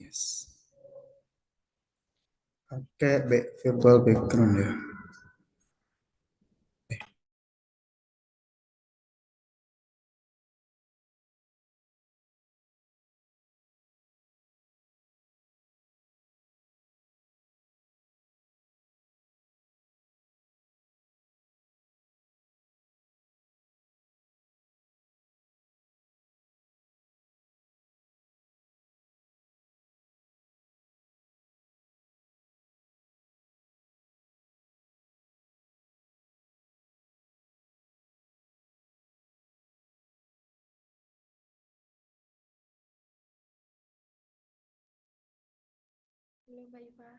Yes. Pakai virtual background ya. Halo Mbak Iva,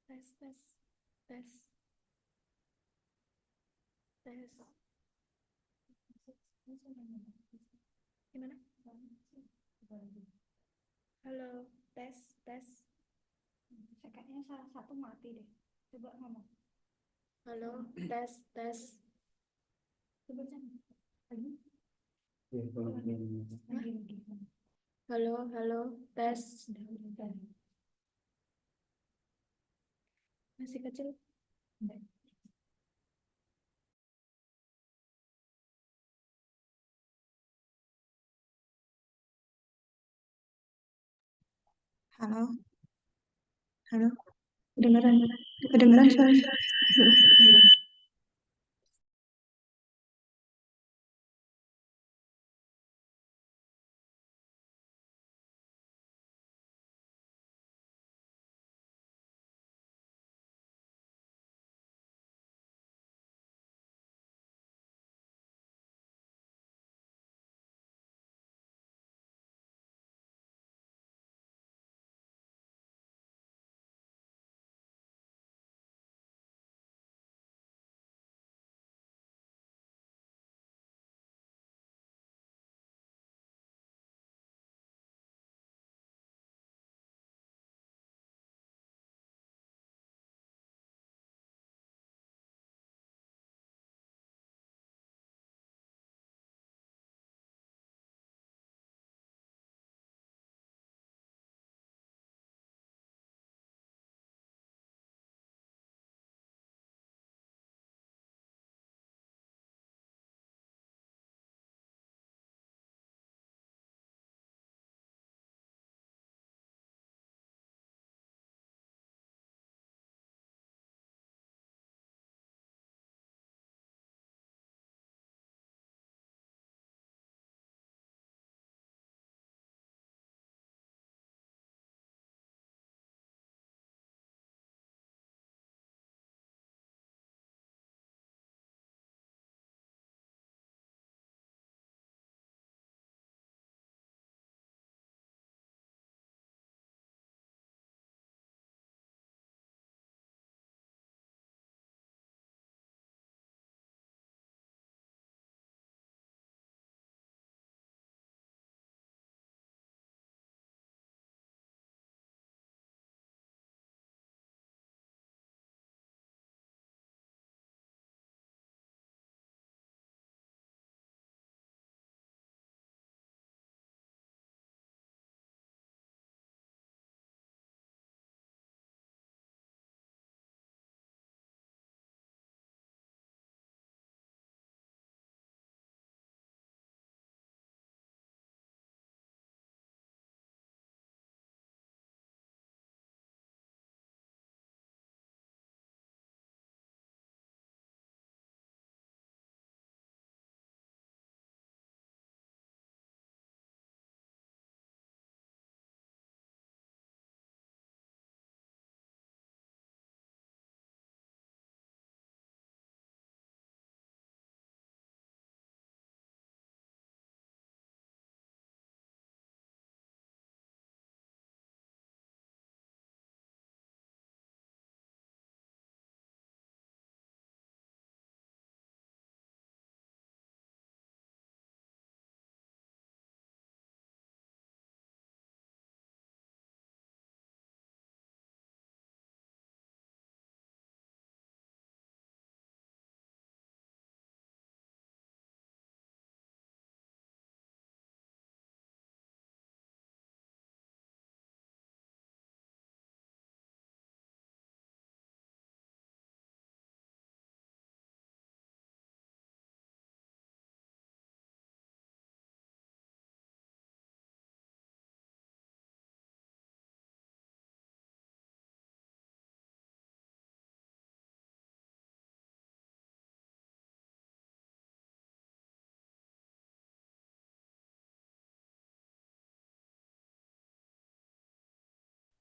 tes tes tes tes. Gimana? Halo, tes tes. Kayaknya salah satu mati deh. Coba ngomong. Halo, tes tes. Coba cari lagi. Halo, halo, tes. Masih kecil? Halo, halo, kedengeran, kedengeran suara.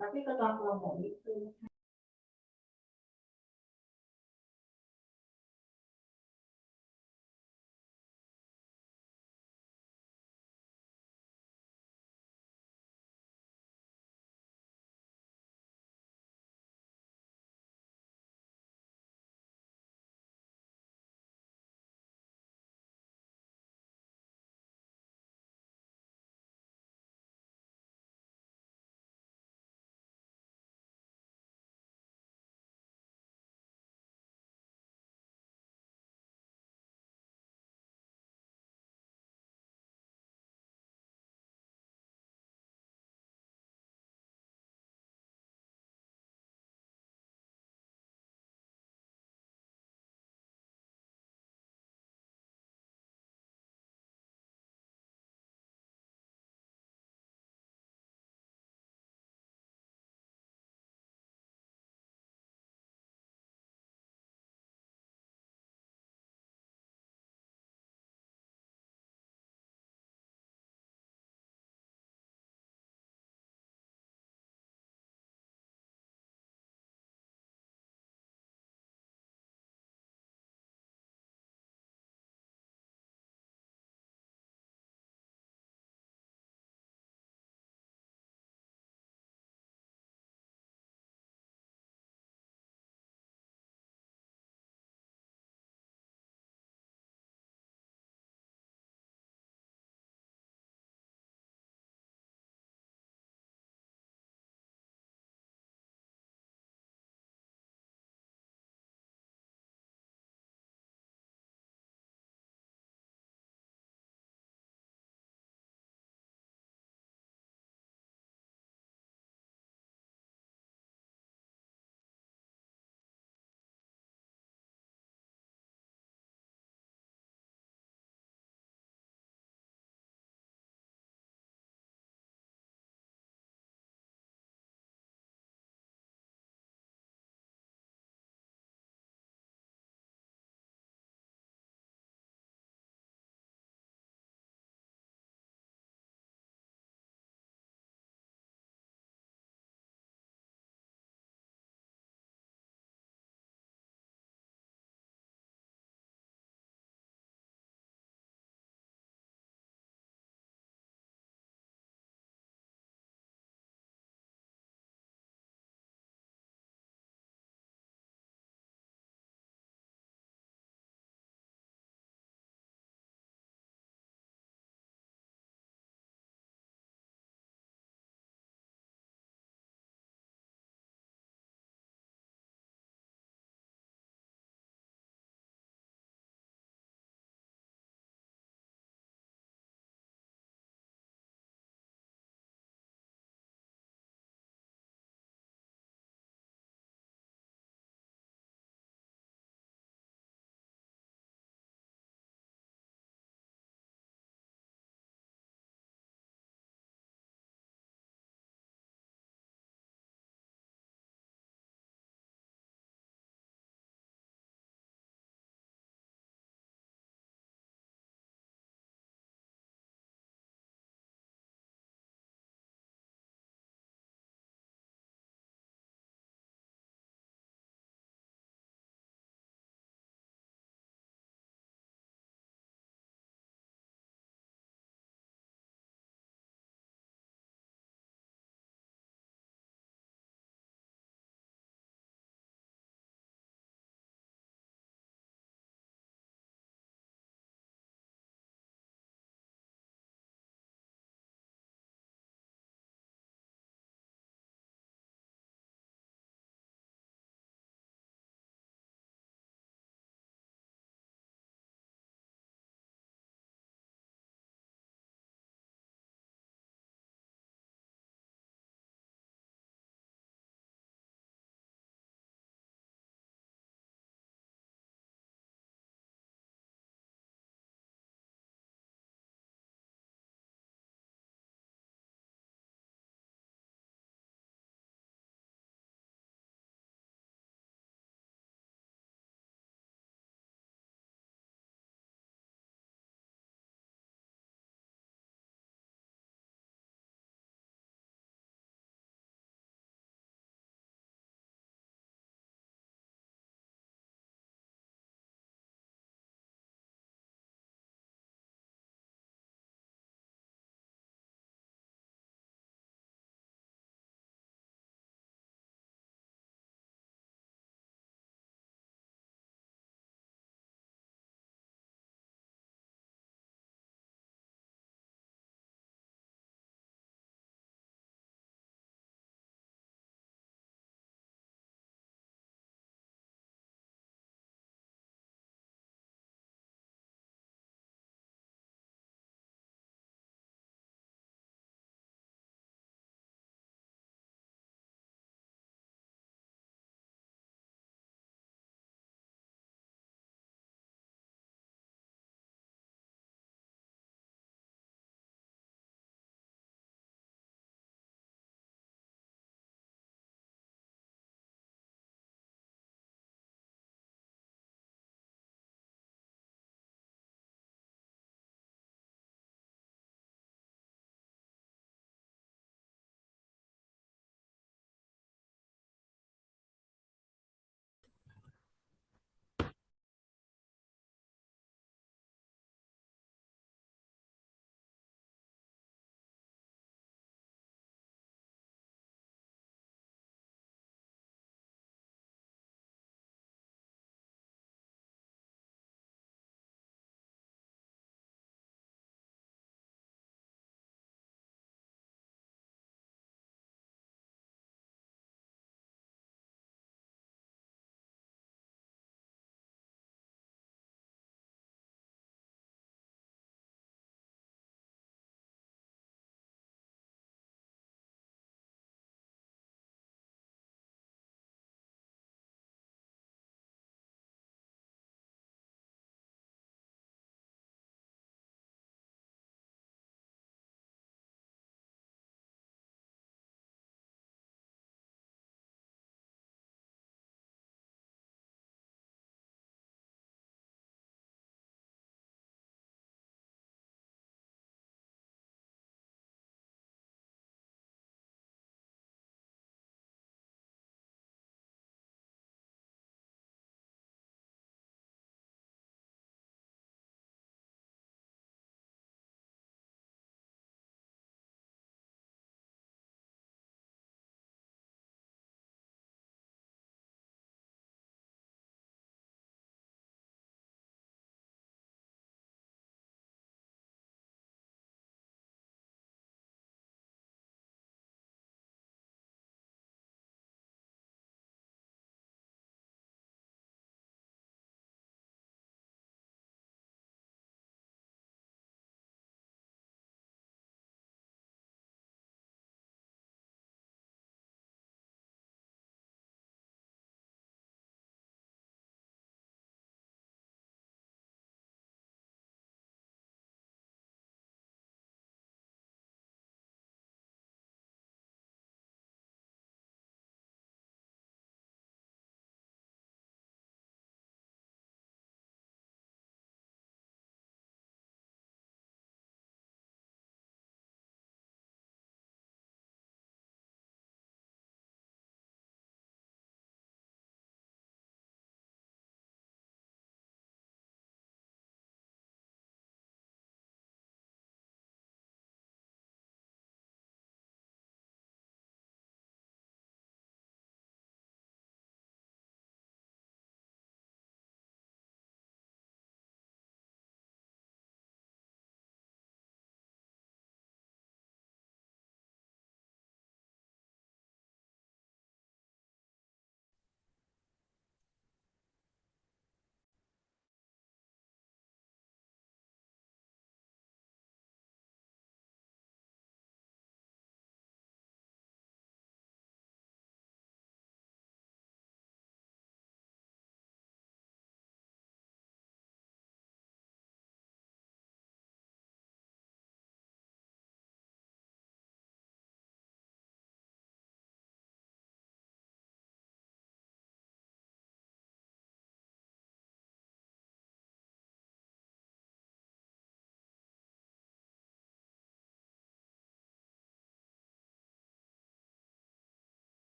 Tapi ketua kelompok itu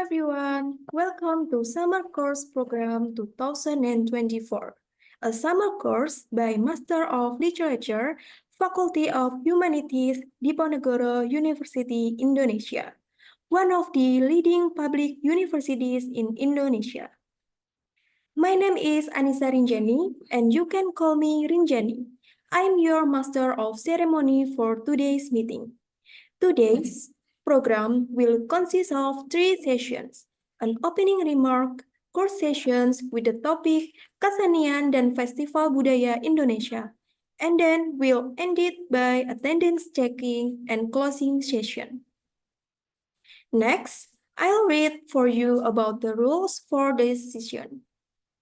everyone, welcome to Summer Course Program 2024, a summer course by Master of Literature, Faculty of Humanities, Diponegoro University, Indonesia, one of the leading public universities in Indonesia. My name is Anissa Rinjani, and you can call me Rinjani. I'm your Master of Ceremony for today's meeting. Today's program will consist of 3 sessions, an opening remark, course sessions with the topic Kesenian dan Festival Budaya Indonesia, and then we'll end it by attendance checking and closing session. Next, I'll read for you about the rules for this session.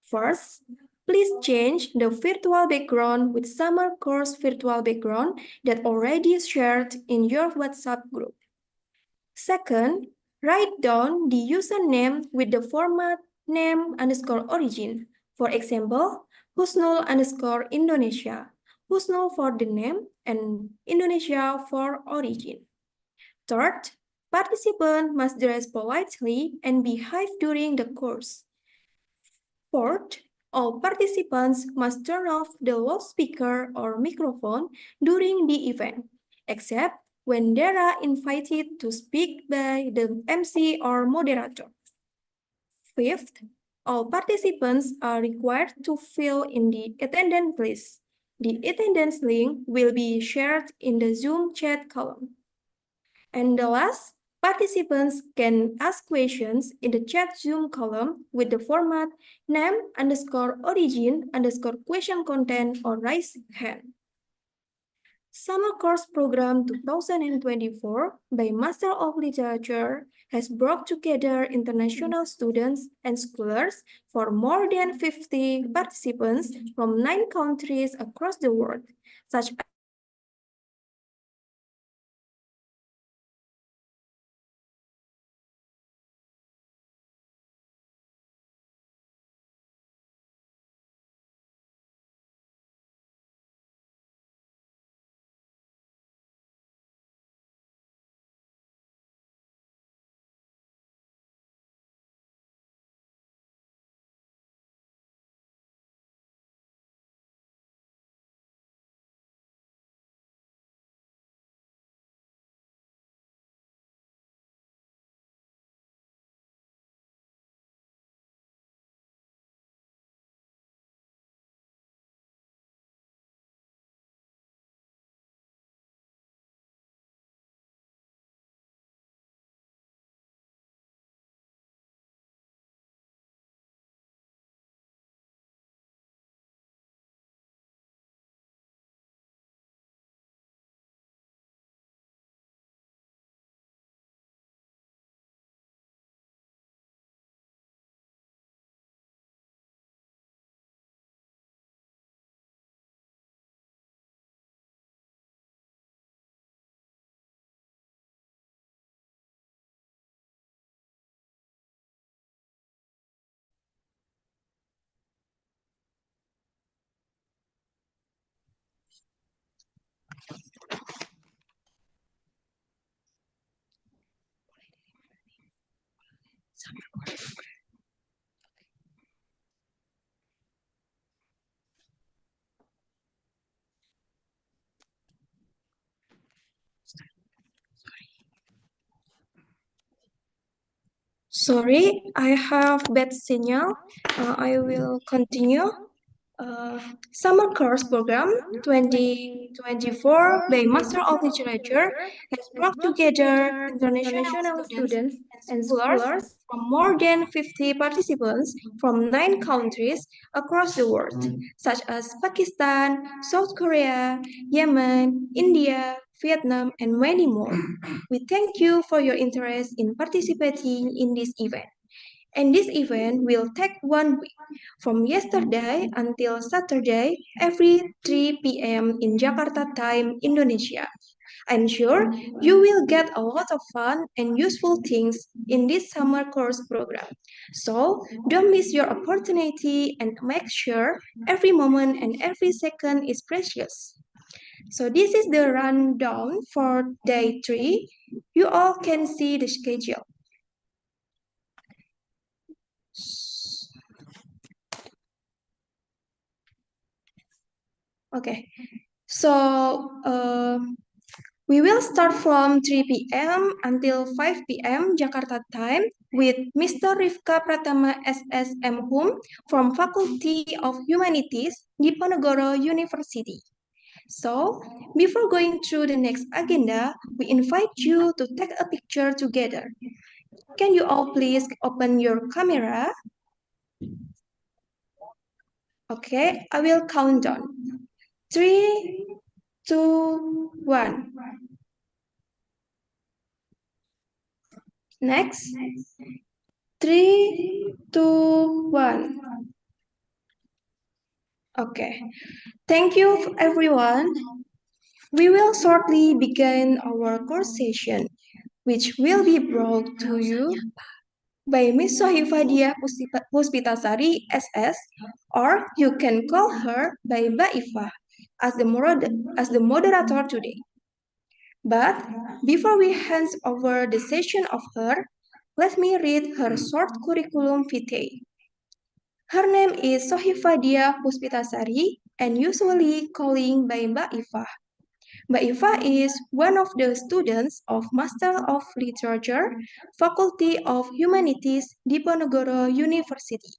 First, please change the virtual background with summer course virtual background that already shared in your WhatsApp group. Second, write down the username with the format name underscore origin. For example, Husnul underscore Indonesia. Husnul for the name and Indonesia for origin. Third, participant must dress politely and behave during the course. Fourth, all participants must turn off the loudspeaker or microphone during the event, except when they are invited to speak by the MC or moderator. Fifth, all participants are required to fill in the attendance list. The attendance link will be shared in the Zoom chat column. And the last, participants can ask questions in the chat Zoom column with the format name underscore origin underscore question content or raise hand. Summer Course Program 2024 by Master of Literature has brought together international students and scholars for more than 50 participants from 9 countries across the world, such Sorry, I have bad signal. I will continue. Summer Course Program 2024 by Master of Literature has brought together international students and scholars from more than 50 participants from 9 countries across the world, such as Pakistan, South Korea, Yemen, India, Vietnam, and many more. We thank you for your interest in participating in this event. And this event will take 1 week, from yesterday until Saturday, every 3 p.m. in Jakarta time, Indonesia. I'm sure you will get a lot of fun and useful things in this summer course program. So don't miss your opportunity and make sure every moment and every second is precious. So this is the rundown for day 3. You all can see the schedule. Okay, so we will start from 3 p.m. until 5 p.m. Jakarta time with Mr. Rifka Pratama SSM Hum from Faculty of Humanities, Diponegoro University. So, before going through the next agenda, we invite you to take a picture together. Can you all please open your camera? Okay, I will count down. 3, 2, 1. Next. 3, 2, 1. Okay. Thank you, everyone. We will shortly begin our course session, which will be brought to you by Miss Sohifadia Puspitasari SS, or you can call her by Mbak Iva as the moderator today. But before we hand over the session of her, let me read her short curriculum vitae. Her name is Sohifadia Puspitasari and usually calling by Mbak Iva. Mbak Iva is one of the students of Master of Literature, Faculty of Humanities, Diponegoro University.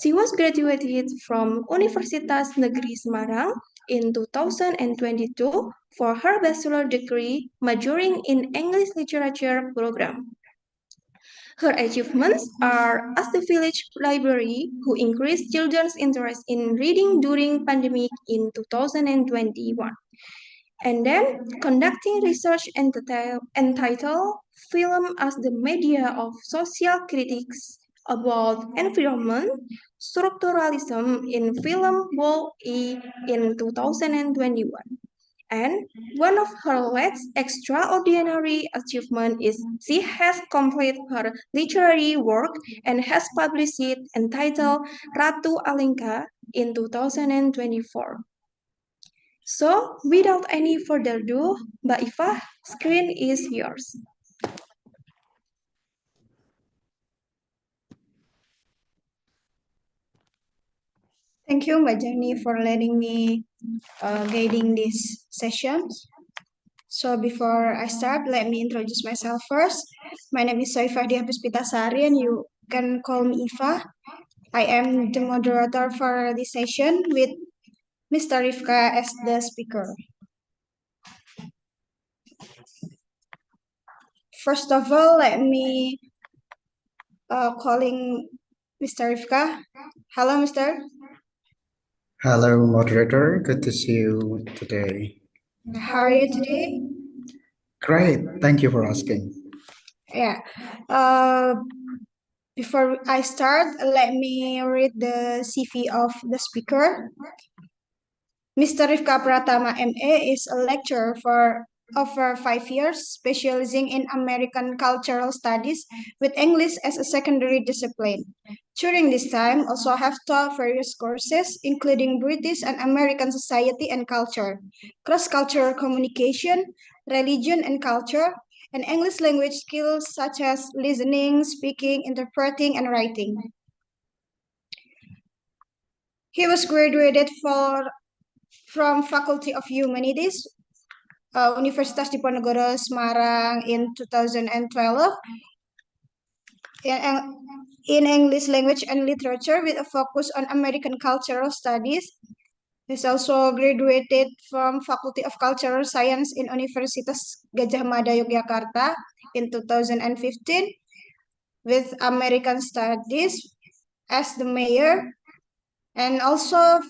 She was graduated from Universitas Negeri Semarang in 2022 for her bachelor degree majoring in English Literature program. Her achievements are as the village library who increased children's interest in reading during pandemic in 2021. And then conducting research entitled Film as the Media of Social Critics about Environment, Structuralism in Film Vol E in 2021. And one of her last extraordinary achievements is she has completed her literary work and has published it entitled Ratu Alengka in 2024. So, without any further ado, Mbak Iva, screen is yours. Thank you, Mbak Jenny, for letting me guiding this session. So before I start, let me introduce myself first. My name is Soifadia Puspitasari and you can call me Iva. I am the moderator for this session with Mr. Rifka as the speaker. First of all, let me calling Mr. Rifka. Hello, Mr. Hello, moderator. Good to see you today. How are you today? Great. Thank you for asking. Yeah. Before I start, let me read the CV of the speaker. Mr. Rifka Pratama MA is a lecturer for over 5 years, specializing in American cultural studies with English as a secondary discipline. During this time, also have taught various courses, including British and American society and culture, cross-cultural communication, religion and culture, and English language skills such as listening, speaking, interpreting, and writing. He was graduated from Faculty of Humanities, Universitas Diponegoro Semarang in 2012 in English Language and Literature with a focus on American Cultural Studies. He's also graduated from Faculty of Cultural Science in Universitas Gadjah Mada Yogyakarta in 2015 with American Studies as the major, and also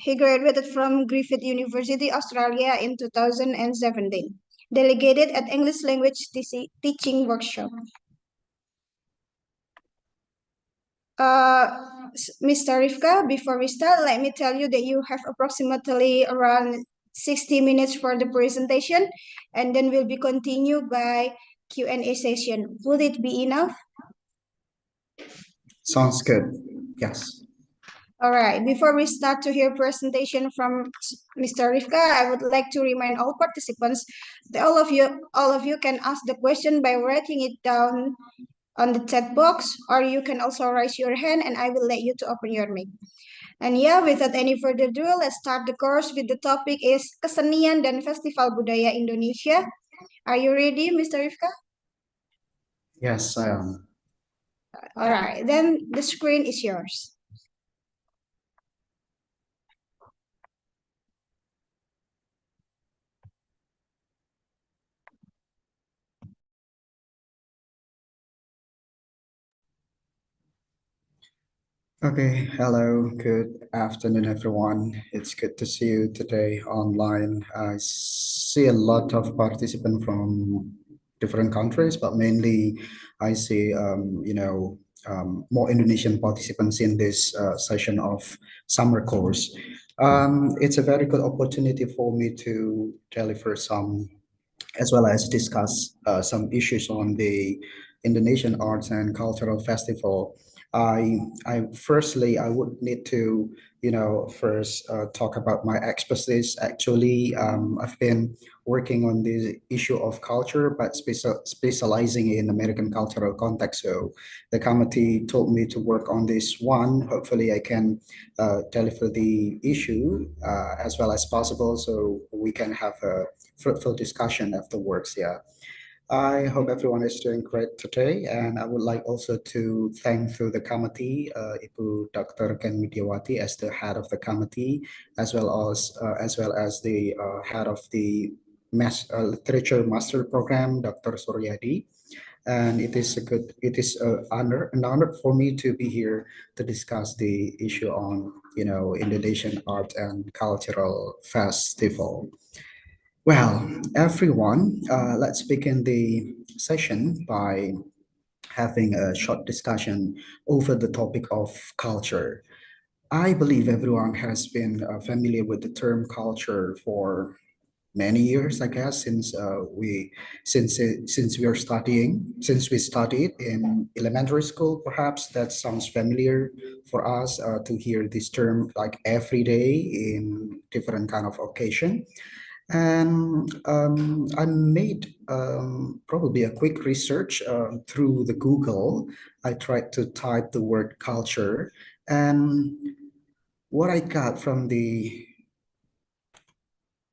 he graduated from Griffith University, Australia in 2017, delegated at English Language Teaching Workshop. Mr. Rifka, before we start, let me tell you that you have approximately around 60 minutes for the presentation, and then will be continued by Q&A session. Would it be enough? Sounds good. Yes. All right, before we start to hear presentation from Mr. Rifka, I would like to remind all participants that all of you can ask the question by writing it down on the chat box, or you can also raise your hand and I will let you to open your mic. And yeah, without any further ado, let's start the course with the topic is Kesenian dan Festival Budaya Indonesia. Are you ready, Mr. Rifka? Yes, I am. All right, then the screen is yours. Okay, hello, good afternoon, everyone. It's good to see you today online. I see a lot of participants from different countries, but mainly I see, more Indonesian participants in this session of summer course. It's a very good opportunity for me to deliver some as well as discuss some issues on the Indonesian Arts and Cultural Festival. I would need to, first talk about my expertise. Actually, I've been working on the issue of culture, but specializing in American cultural context. So the committee told me to work on this one. Hopefully, I can deliver the issue as well as possible, so we can have a fruitful discussion afterwards. Yeah. I hope everyone is doing great today, and I would like also to thank through the committee, Ibu Dr. Ken Widiawati as the head of the committee, as well as the head of the literature master program, Dr. Suryadi. And it is an honor for me to be here to discuss the issue on, Indonesian art and cultural festival. Well, everyone, let's begin the session by having a short discussion over the topic of culture. I believe everyone has been familiar with the term culture for many years, I guess, since we are studying, since we studied in elementary school. Perhaps that sounds familiar for us to hear this term like every day in different kind of occasion. And I made probably a quick research through the Google. I tried to type the word culture, and what I got from the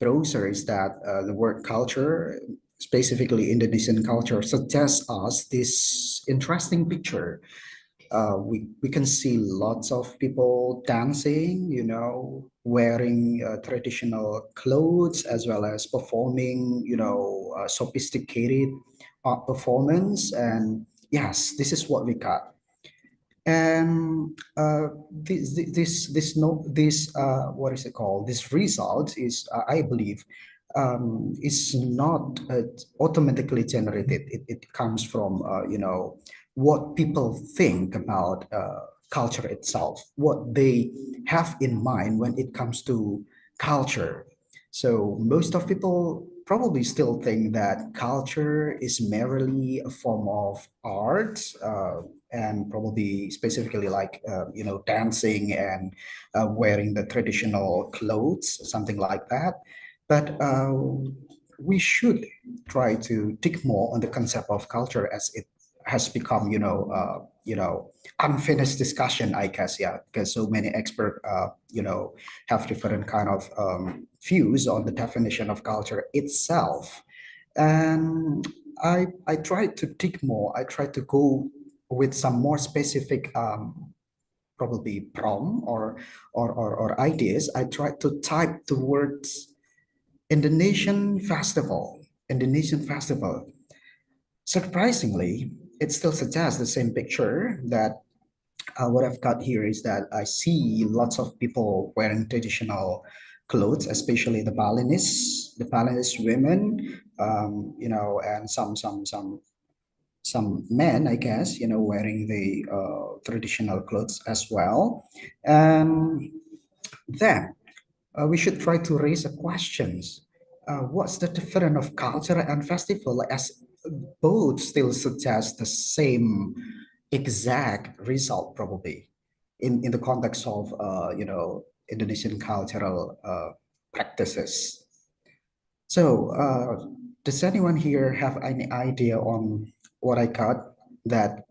browser is that the word culture, specifically Indonesian culture, suggests us this interesting picture. We can see lots of people dancing, wearing traditional clothes as well as performing, sophisticated art performance. And yes, this is what we got. And this no this what is it called? This result is, I believe, is not automatically generated. It comes from what people think about culture itself, what they have in mind when it comes to culture. So most of people probably still think that culture is merely a form of art, and probably specifically like dancing and wearing the traditional clothes, something like that. But we should try to dig more on the concept of culture, as it has become unfinished discussion, I guess. Yeah, because so many experts have different kind of views on the definition of culture itself. And I tried to dig more. I tried to go with some more specific probably prompt or ideas. I tried to type the words Indonesian festival. Indonesian festival. Surprisingly, it still suggests the same picture that what I've got here is that I see lots of people wearing traditional clothes, especially the Balinese women, and some men, I guess, wearing the traditional clothes as well. And then we should try to raise a questions. What's the difference of culture and festival, as both still suggest the same exact result probably in the context of Indonesian cultural practices. So does anyone here have any idea on what I got, that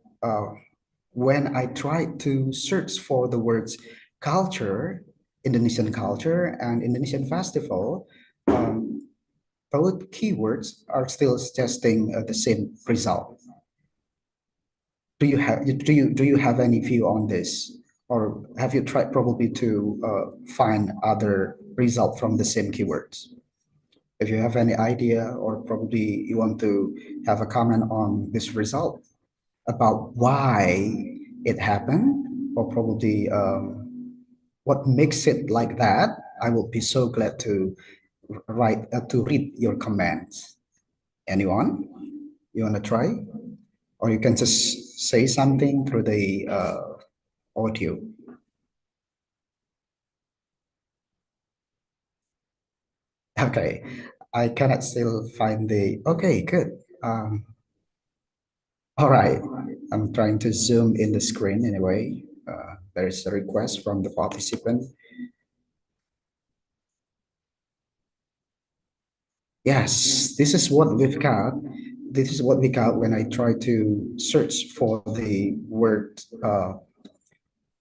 when I tried to search for the words culture, Indonesian culture, and Indonesian festival, both keywords are still suggesting the same result. Do you have any view on this, or have you tried probably to find other result from the same keywords? If you have any idea, or probably you want to have a comment on this result about why it happened, or probably what makes it like that, I will be so glad to read your comments. Anyone? You want to try? Or you can just say something through the audio. Okay, I cannot still find the. Okay, good. All right, I'm trying to zoom in the screen anyway. There is a request from the participant. Yes, this is what we've got. This is what we got when I try to search for the word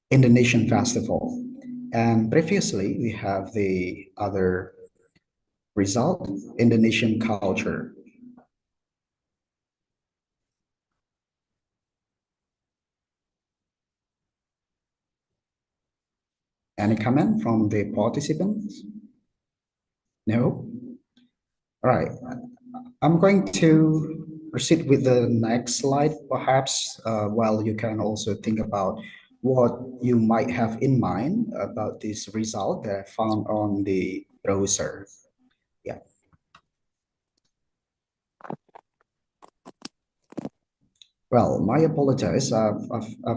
Indonesian festival. And previously, we have the other result, Indonesian culture. Any comment from the participants? No? All right. I'm going to proceed with the next slide, perhaps, while you can also think about what you might have in mind about this result that I found on the browser. Yeah. Well, my apologies. I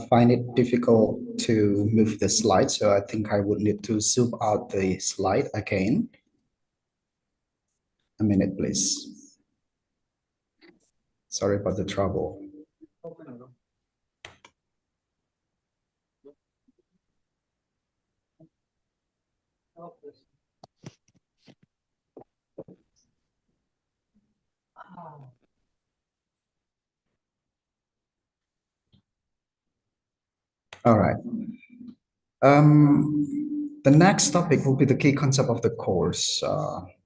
find it difficult to move the slide, so I think I would need to zoom out the slide again. A minute, please. Sorry about the trouble. All right. The next topic will be the key concept of the course.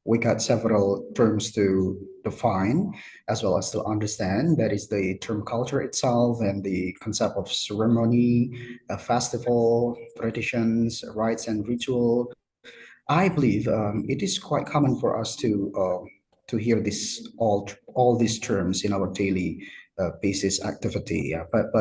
We got several terms to define as well as to understand. That is the term culture itself and the concept of ceremony, a festival, traditions, rites, and ritual. I believe it is quite common for us to hear this all these terms in our daily basis activity. Yeah. But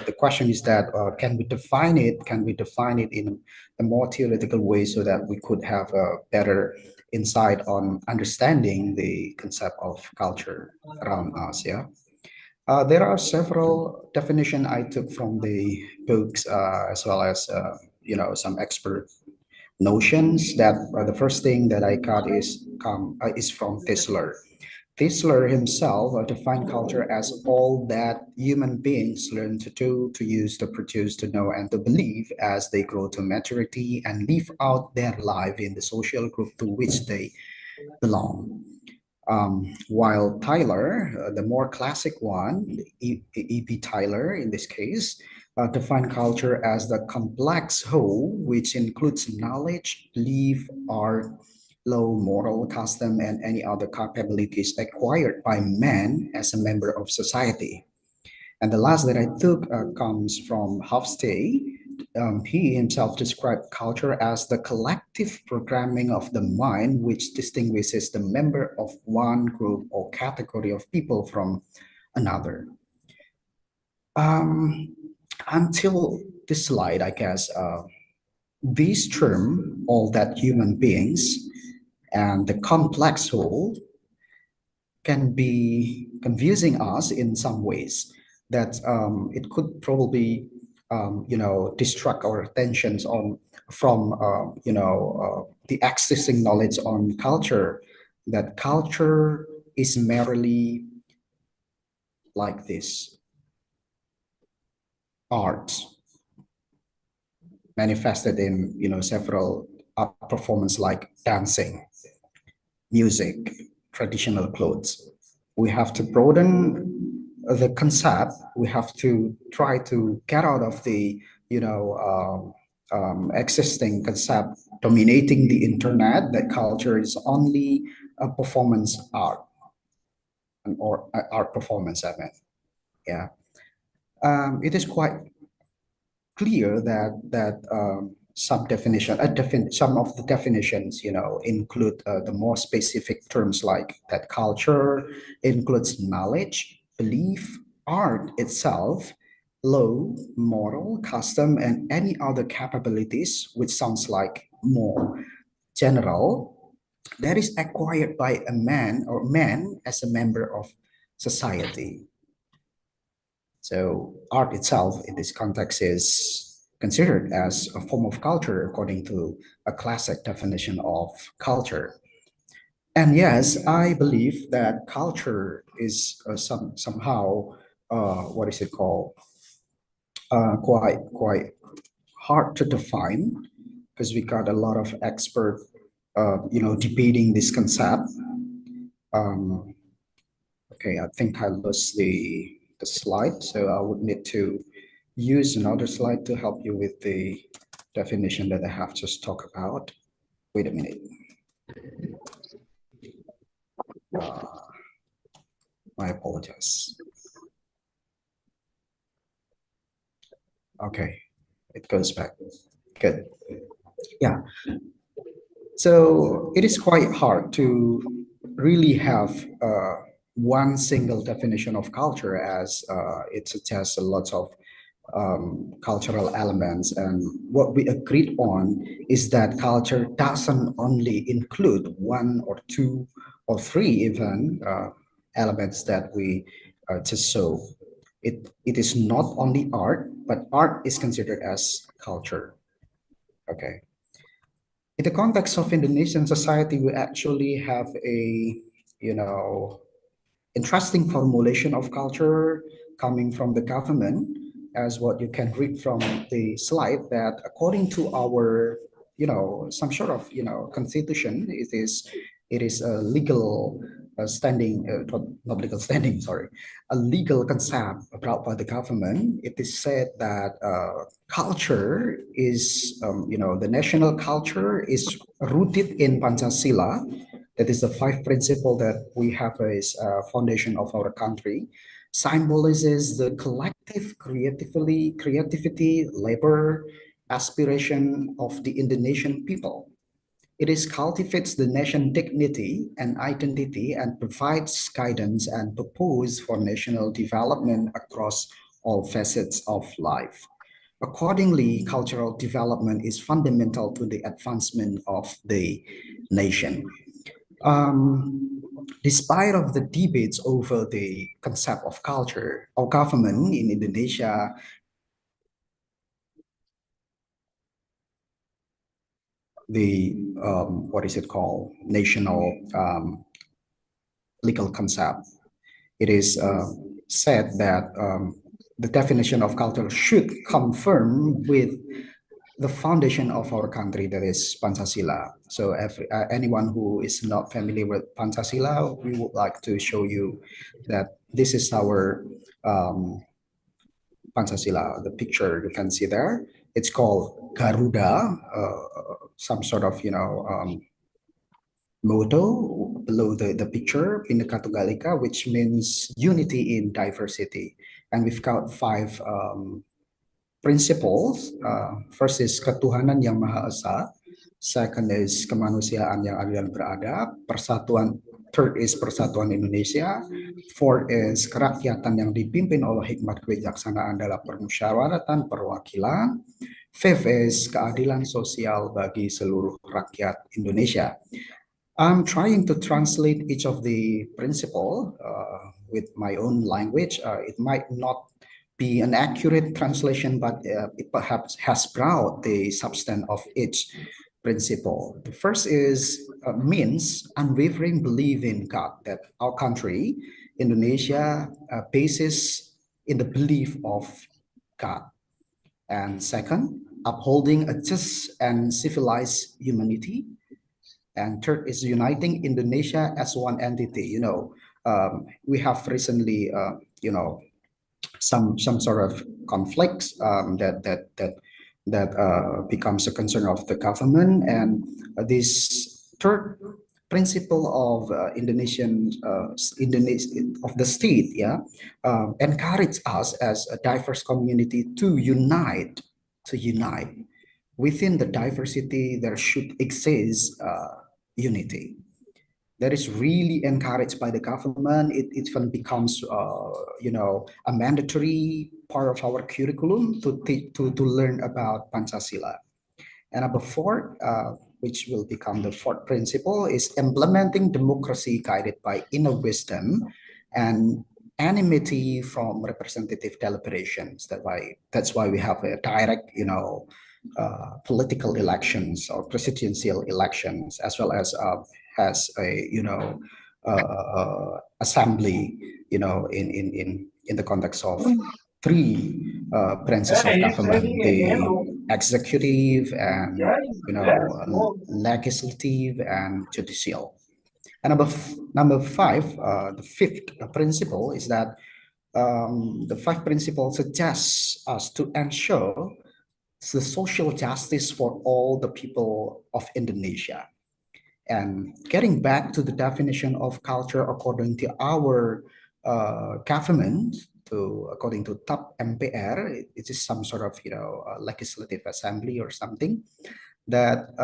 the question is that can we define it? Can we define it in a more theoretical way so that we could have a better insight on understanding the concept of culture around us? Yeah. There are several definition I took from the books as well as some expert notions. That the first thing that I got is from Tisler. Tisler himself defined culture as all that human beings learn to do, to use, to produce, to know, and to believe as they grow to maturity and live out their life in the social group to which they belong. While Tyler, the more classic one, E.P. Tyler in this case, defined culture as the complex whole, which includes knowledge, belief, art, law, moral, custom, and any other capabilities acquired by man as a member of society. And the last that I took comes from Hofstede. He himself described culture as the collective programming of the mind, which distinguishes the member of one group or category of people from another. Um, until this slide, I guess, this term, all that human beings, and the complex whole can be confusing us in some ways, that it could probably distract our attentions on from the existing knowledge on culture, that culture is merely like this art manifested in several art performance like dancing, music, traditional clothes. We have to broaden the concept, we have to try to get out of the, you know, existing concept dominating the internet, that culture is only a performance art, or art performance, I mean. Yeah. It is quite clear that some of the definitions, include the more specific terms like that culture includes knowledge, belief, art itself, law, moral, custom, and any other capabilities, which sounds like more general, that is acquired by a man or man as a member of society. So art itself in this context is considered as a form of culture according to a classic definition of culture. And yes, I believe that culture is somehow, what is it called? Quite hard to define, because we got a lot of expert, debating this concept. Um, okay, I think I lost the slide, so I would need to use another slide to help you with the definition that I have just talked about. Wait a minute. I apologize. Okay, it goes back. Good. Yeah. So it is quite hard to really have one single definition of culture, as it suggests a lot of cultural elements. And what we agreed on is that culture doesn't only include one or two or three even elements that we just saw. It is not only art, but art is considered as culture. Okay. In the context of Indonesian society, we actually have a, you know, interesting formulation of culture coming from the government, as what you can read from the slide, that according to our, some sort of, constitution, it is a legal standing, not legal standing, sorry, a legal concept brought by the government. It is said that culture is, the national culture is rooted in Pancasila. That is the five principle that we have as a foundation of our country. Symbolizes the collective creativity, labor, aspiration of the Indonesian people. It is cultivates the nation dignity and identity, and provides guidance and purpose for national development across all facets of life. Accordingly, cultural development is fundamental to the advancement of the nation. Despite of the debates over the concept of culture, our government in Indonesia, the what is it called, national legal concept, it is said that the definition of culture should confirm with the foundation of our country, that is Pancasila. So anyone who is not familiar with Pancasila, we would like to show you that this is our Pancasila, the picture you can see there. It's called Garuda, some sort of, motto below the picture, Bhinneka Tunggal Ika, which means unity in diversity. And we've got five principles. First is ketuhanan yang Maha Esa. Second is kemanusiaan yang adil dan beradab. Persatuan. Third is persatuan Indonesia. Fourth is kerakyatan yang dipimpin oleh hikmat kebijaksanaan dalam permusyawaratan perwakilan. Fifth is keadilan sosial bagi seluruh rakyat Indonesia. I'm trying to translate each of the principle with my own language. It might not be an accurate translation, but it perhaps has brought the substance of each principle. The first is means unwavering belief in God, that our country, Indonesia, bases in the belief of God. And second, upholding a just and civilized humanity. And third is uniting Indonesia as one entity. We have recently, you know, some sort of conflicts that becomes a concern of the government. And this third principle of Indonesian of the state, yeah, encourage us as a diverse community to unite. Within the diversity, there should exist unity. That is really encouraged by the government. It even becomes, a mandatory part of our curriculum to learn about Pancasila. And number four, which will become the fourth principle, is implementing democracy guided by inner wisdom and anonymity from representative deliberations. That's why we have a direct, political elections or presidential elections, as well as a assembly, in the context of three branches of government: the executive and legislative and judicial. And number five, the fifth principle is that the five principles suggests us to ensure the social justice for all the people of Indonesia. And getting back to the definition of culture according to our government, according to top MPR, it is some sort of legislative assembly or something, that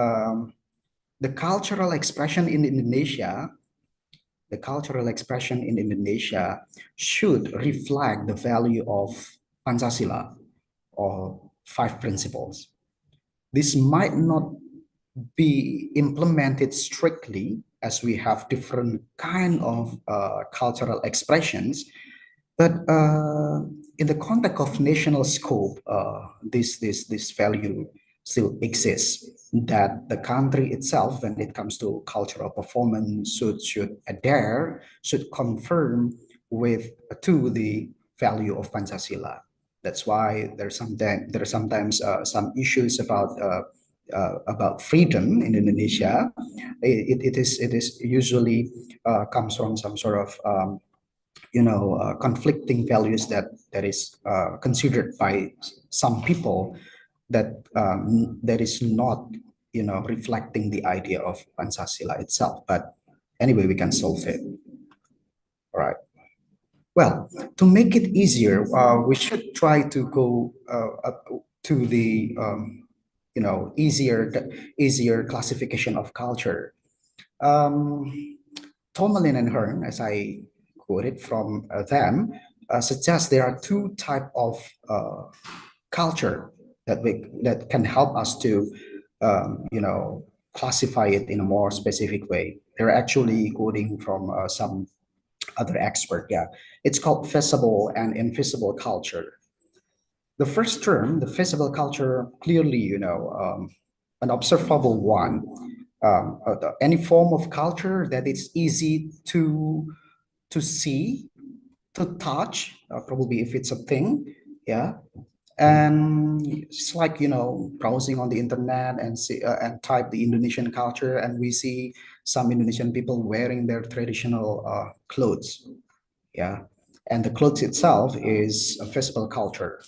the cultural expression in Indonesia, should reflect the value of Pancasila or five principles. This might not be implemented strictly, as we have different kind of cultural expressions, but in the context of national scope, this value still exists, that the country itself, when it comes to cultural performance, should confirm with to the value of Pancasila. That's why there are sometimes some issues about freedom in Indonesia. It is usually comes from some sort of conflicting values that is considered by some people, that is not reflecting the idea of Pancasila itself. But anyway, we can solve it. All right. Well, to make it easier, we should try to go up to the easier classification of culture. Um, Tomalin and Hearn, as I quoted from them, suggest there are two type of culture that can help us to classify it in a more specific way. They're actually quoting from some other expert. Yeah, it's called visible and invisible culture. The first term, the visible culture, clearly, an observable one. Any form of culture that is easy to see, to touch, probably if it's a thing, yeah. And it's like browsing on the internet and see and type the Indonesian culture, and we see some Indonesian people wearing their traditional clothes, yeah. And the clothes itself is a visible culture.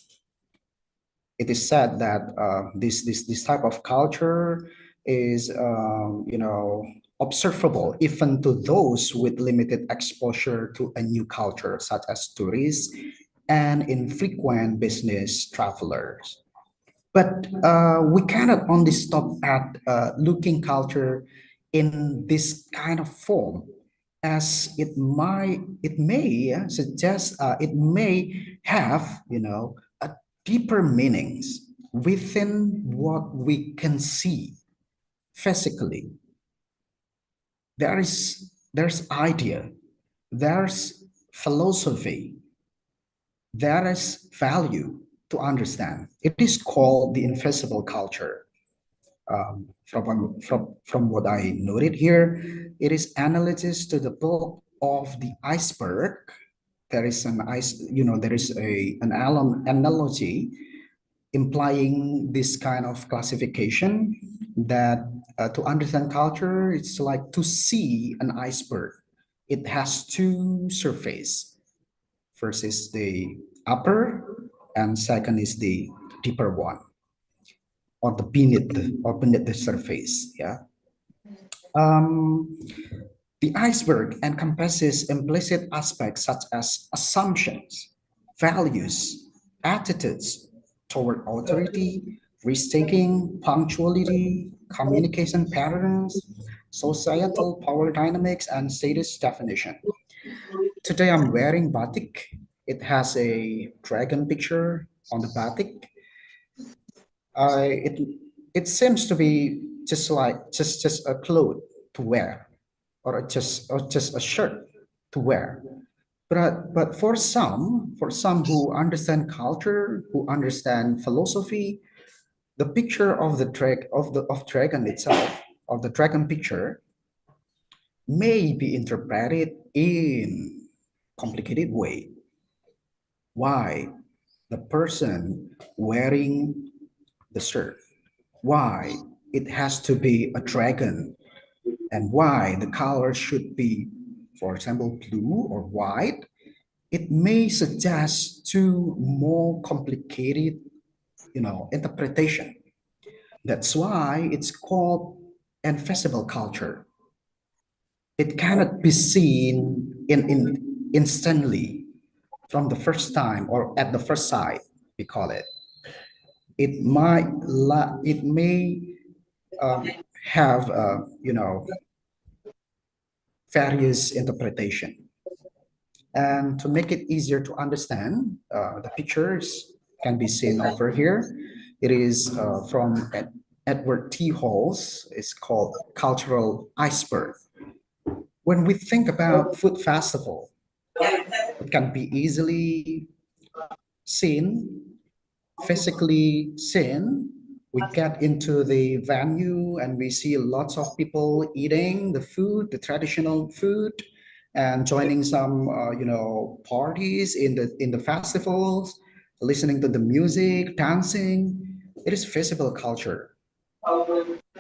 It is said that this type of culture is observable even to those with limited exposure to a new culture, such as tourists and infrequent business travelers. But we cannot only stop at looking culture in this kind of form, as it may suggest, it may have a deeper meanings within what we can see physically. There's idea, there's philosophy, there is value to understand. It is called the invisible culture. From what I noted here, it is analogous to the bulk of the iceberg. There is an analogy implying this kind of classification, that to understand culture, it's like to see an iceberg. It has two surfaces. First is the upper, and second is the deeper one, or beneath the surface. Yeah. Um, the iceberg encompasses implicit aspects such as assumptions, values, attitudes toward authority, risk-taking, punctuality, communication patterns, societal power dynamics, and status definition. Today I'm wearing batik. It has a dragon picture on the batik. It seems to be just a cloth to wear, or just a shirt to wear. But for some who understand culture, who understand philosophy, the picture of the dragon itself, of the dragon picture, may be interpreted in complicated way. Why the person wearing the shirt? Why it has to be a dragon? And why the color should be, for example, blue or white? It may suggest to more complicated, interpretation. That's why it's called invisible culture. It cannot be seen instantly from the first time or at the first sight, we call it. It may have various interpretation. And to make it easier to understand, the pictures can be seen over here. It is from Edward T. Hall's. It's called Cultural Iceberg. When we think about food festival, it can be easily seen, physically seen. We get into the venue and we see lots of people eating the food, the traditional food, and joining some, parties in the festivals, listening to the music, dancing. It is physical culture,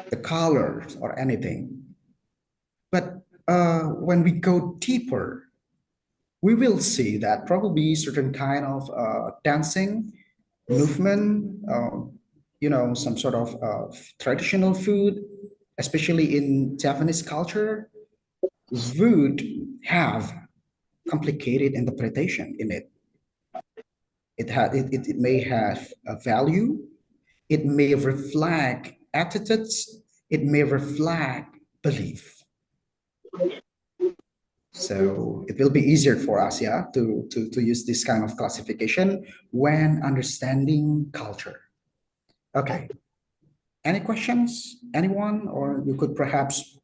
the colors or anything. But when we go deeper, we will see that probably certain kind of dancing movement, some sort of traditional food, especially in Japanese culture, would have complicated interpretation in it. It may have a value, it may reflect attitudes, it may reflect belief. So it will be easier for us, yeah, to use this kind of classification when understanding culture. Okay. Any questions, anyone? Or you could perhaps,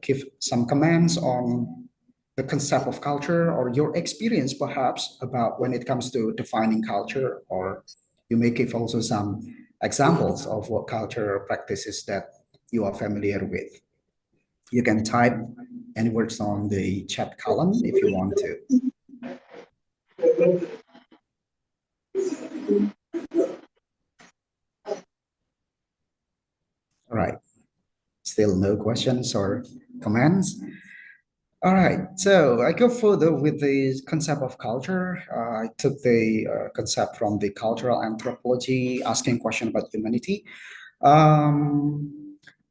give some comments on the concept of culture or your experience perhaps about when it comes to defining culture, or you may give also some examples of what culture practices that you are familiar with. You can type any words on the chat column if you want to. All right. Still no questions or comments? All right, so I go further with the concept of culture. I took the concept from the cultural anthropology, asking question about humanity.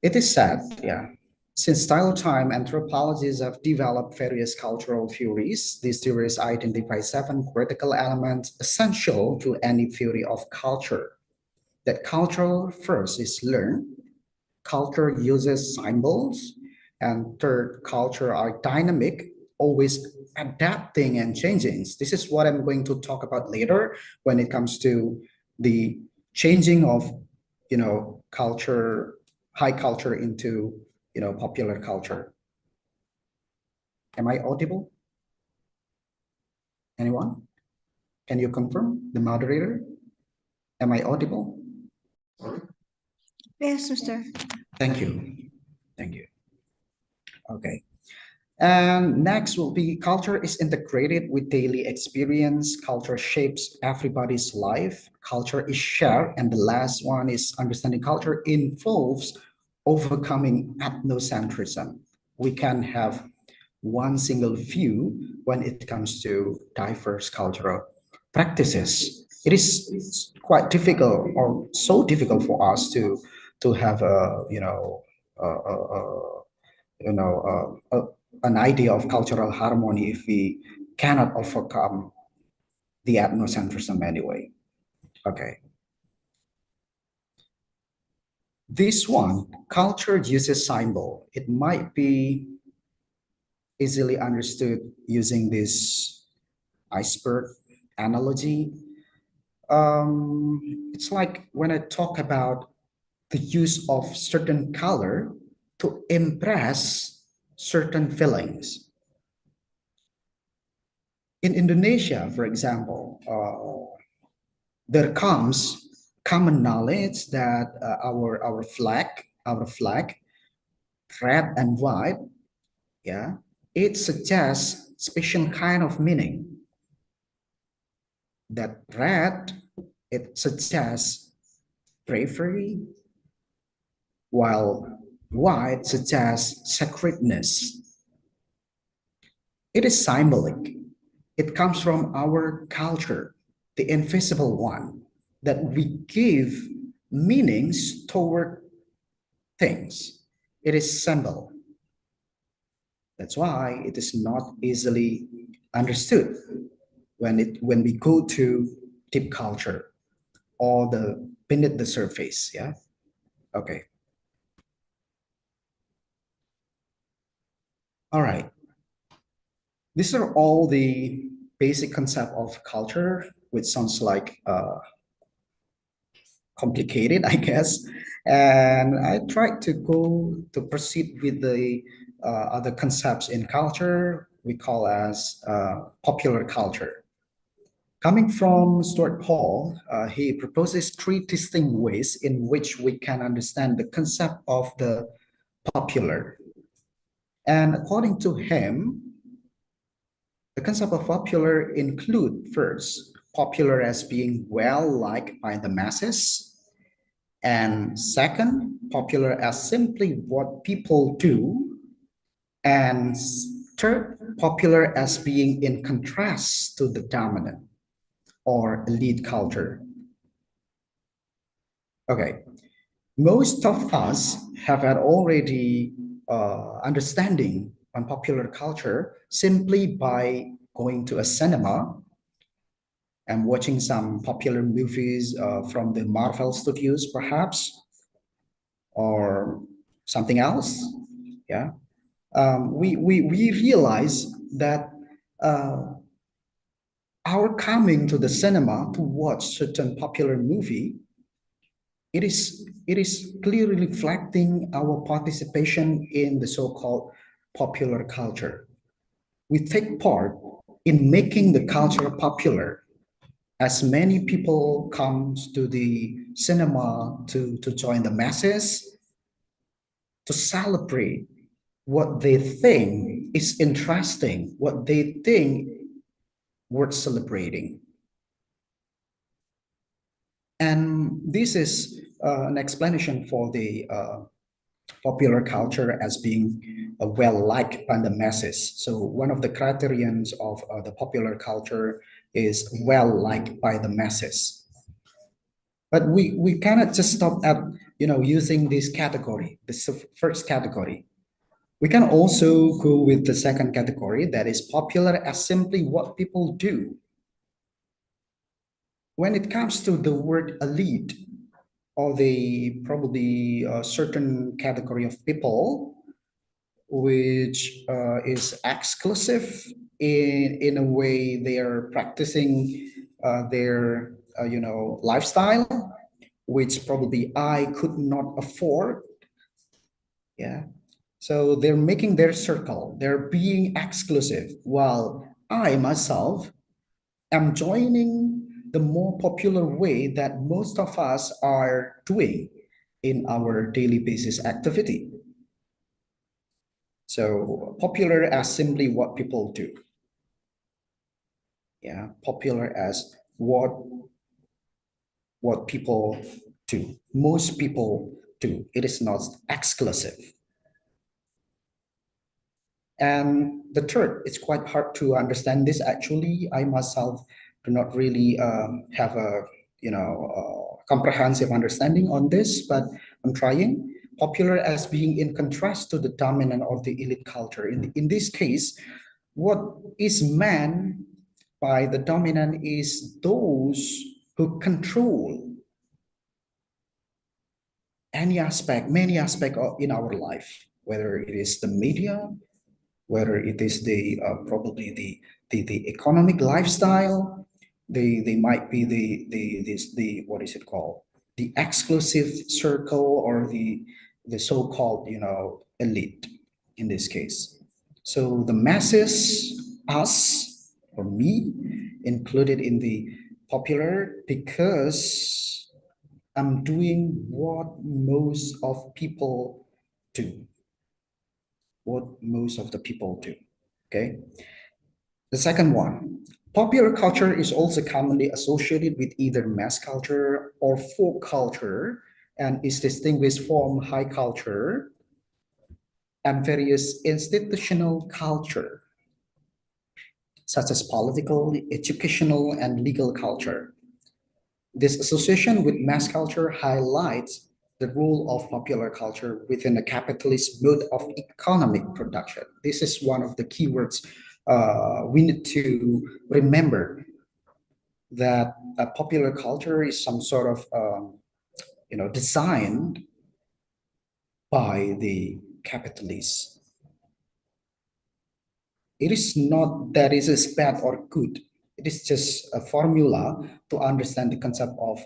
It is said, yeah, since style time, anthropologists have developed various cultural theories. These theories identify 7 critical elements essential to any theory of culture. That culture first is learned. Culture uses symbols, and third, culture are dynamic, always adapting and changing. This is what I'm going to talk about later when it comes to the changing of, culture, high culture into, popular culture. Am I audible? Anyone? Can you confirm, the moderator? Am I audible? Yes, Mr. Thank you. Thank you. Okay. And next will be culture is integrated with daily experience. Culture shapes everybody's life. Culture is shared. And the last one is understanding culture involves overcoming ethnocentrism. We can have one single view when it comes to diverse cultural practices. It is quite difficult, or so difficult for us to have a you know an idea of cultural harmony if we cannot overcome the ethnocentrism anyway. Okay. This one, culture uses symbol. It might be easily understood using this iceberg analogy. It's like when I talk about the use of certain color to impress certain feelings. In Indonesia, for example, there comes common knowledge that our flag, red and white, yeah, it suggests special kind of meaning. That red, it suggests bravery, while white suggests sacredness. It is symbolic. It comes from our culture, the invisible one, that we give meanings toward things. It is symbol. That's why it is not easily understood when we go to deep culture or the beneath the surface. Yeah. Okay. All right. These are all the basic concept of culture, which sounds like complicated, I guess. And I tried to proceed with the other concepts in culture we call as popular culture. Coming from Stuart Hall, he proposes three distinct ways in which we can understand the concept of the popular. And according to him, the concept of popular include first, popular as being well liked by the masses, and second, popular as simply what people do, and third, popular as being in contrast to the dominant or elite culture. Okay, most of us have had already understanding on popular culture simply by going to a cinema and watching some popular movies from the Marvel studios, perhaps, or something else. Yeah, we realize that uh, our coming to the cinema to watch certain popular movie, it is clearly reflecting our participation in the so-called popular culture. We take part in making the culture popular, as many people comes to the cinema to join the masses, to celebrate what they think is interesting, what they think worth celebrating. And this is an explanation for the popular culture as being well liked by the masses. So one of the criterions of the popular culture is well liked by the masses. But we cannot just stop at using this category, this first category. We can also go with the second category, that is popular as simply what people do. When it comes to the word elite, or the probably a certain category of people which is exclusive in a way they are practicing their lifestyle, which probably I could not afford. Yeah, so they're making their circle, they're being exclusive, while I myself am joining the more popular way that most of us are doing in our daily basis activity. So popular as simply what people do. Yeah, popular as what people do. Most people do. It is not exclusive. And the third, it's quite hard to understand this. Actually, I myself do not really have a comprehensive understanding on this, but I'm trying. Popular as being in contrast to the dominant or the elite culture. In this case, what is meant by the dominant is those who control any aspect, many aspect of in our life, whether it is the media, whether it is the probably the economic lifestyle, they might be the what is it called, the exclusive circle, or the so-called elite in this case. So the masses, us or me, included in the popular, because I'm doing what most of people do, what most of the people do. Okay. The second one, popular culture is also commonly associated with either mass culture or folk culture, and is distinguished from high culture and various institutional culture, such as political, educational, and legal culture. This association with mass culture highlights the role of popular culture within a capitalist mode of economic production. This is one of the keywords we need to remember, that a popular culture is some sort of designed by the capitalists. It is not that it is bad or good. It is just a formula to understand the concept of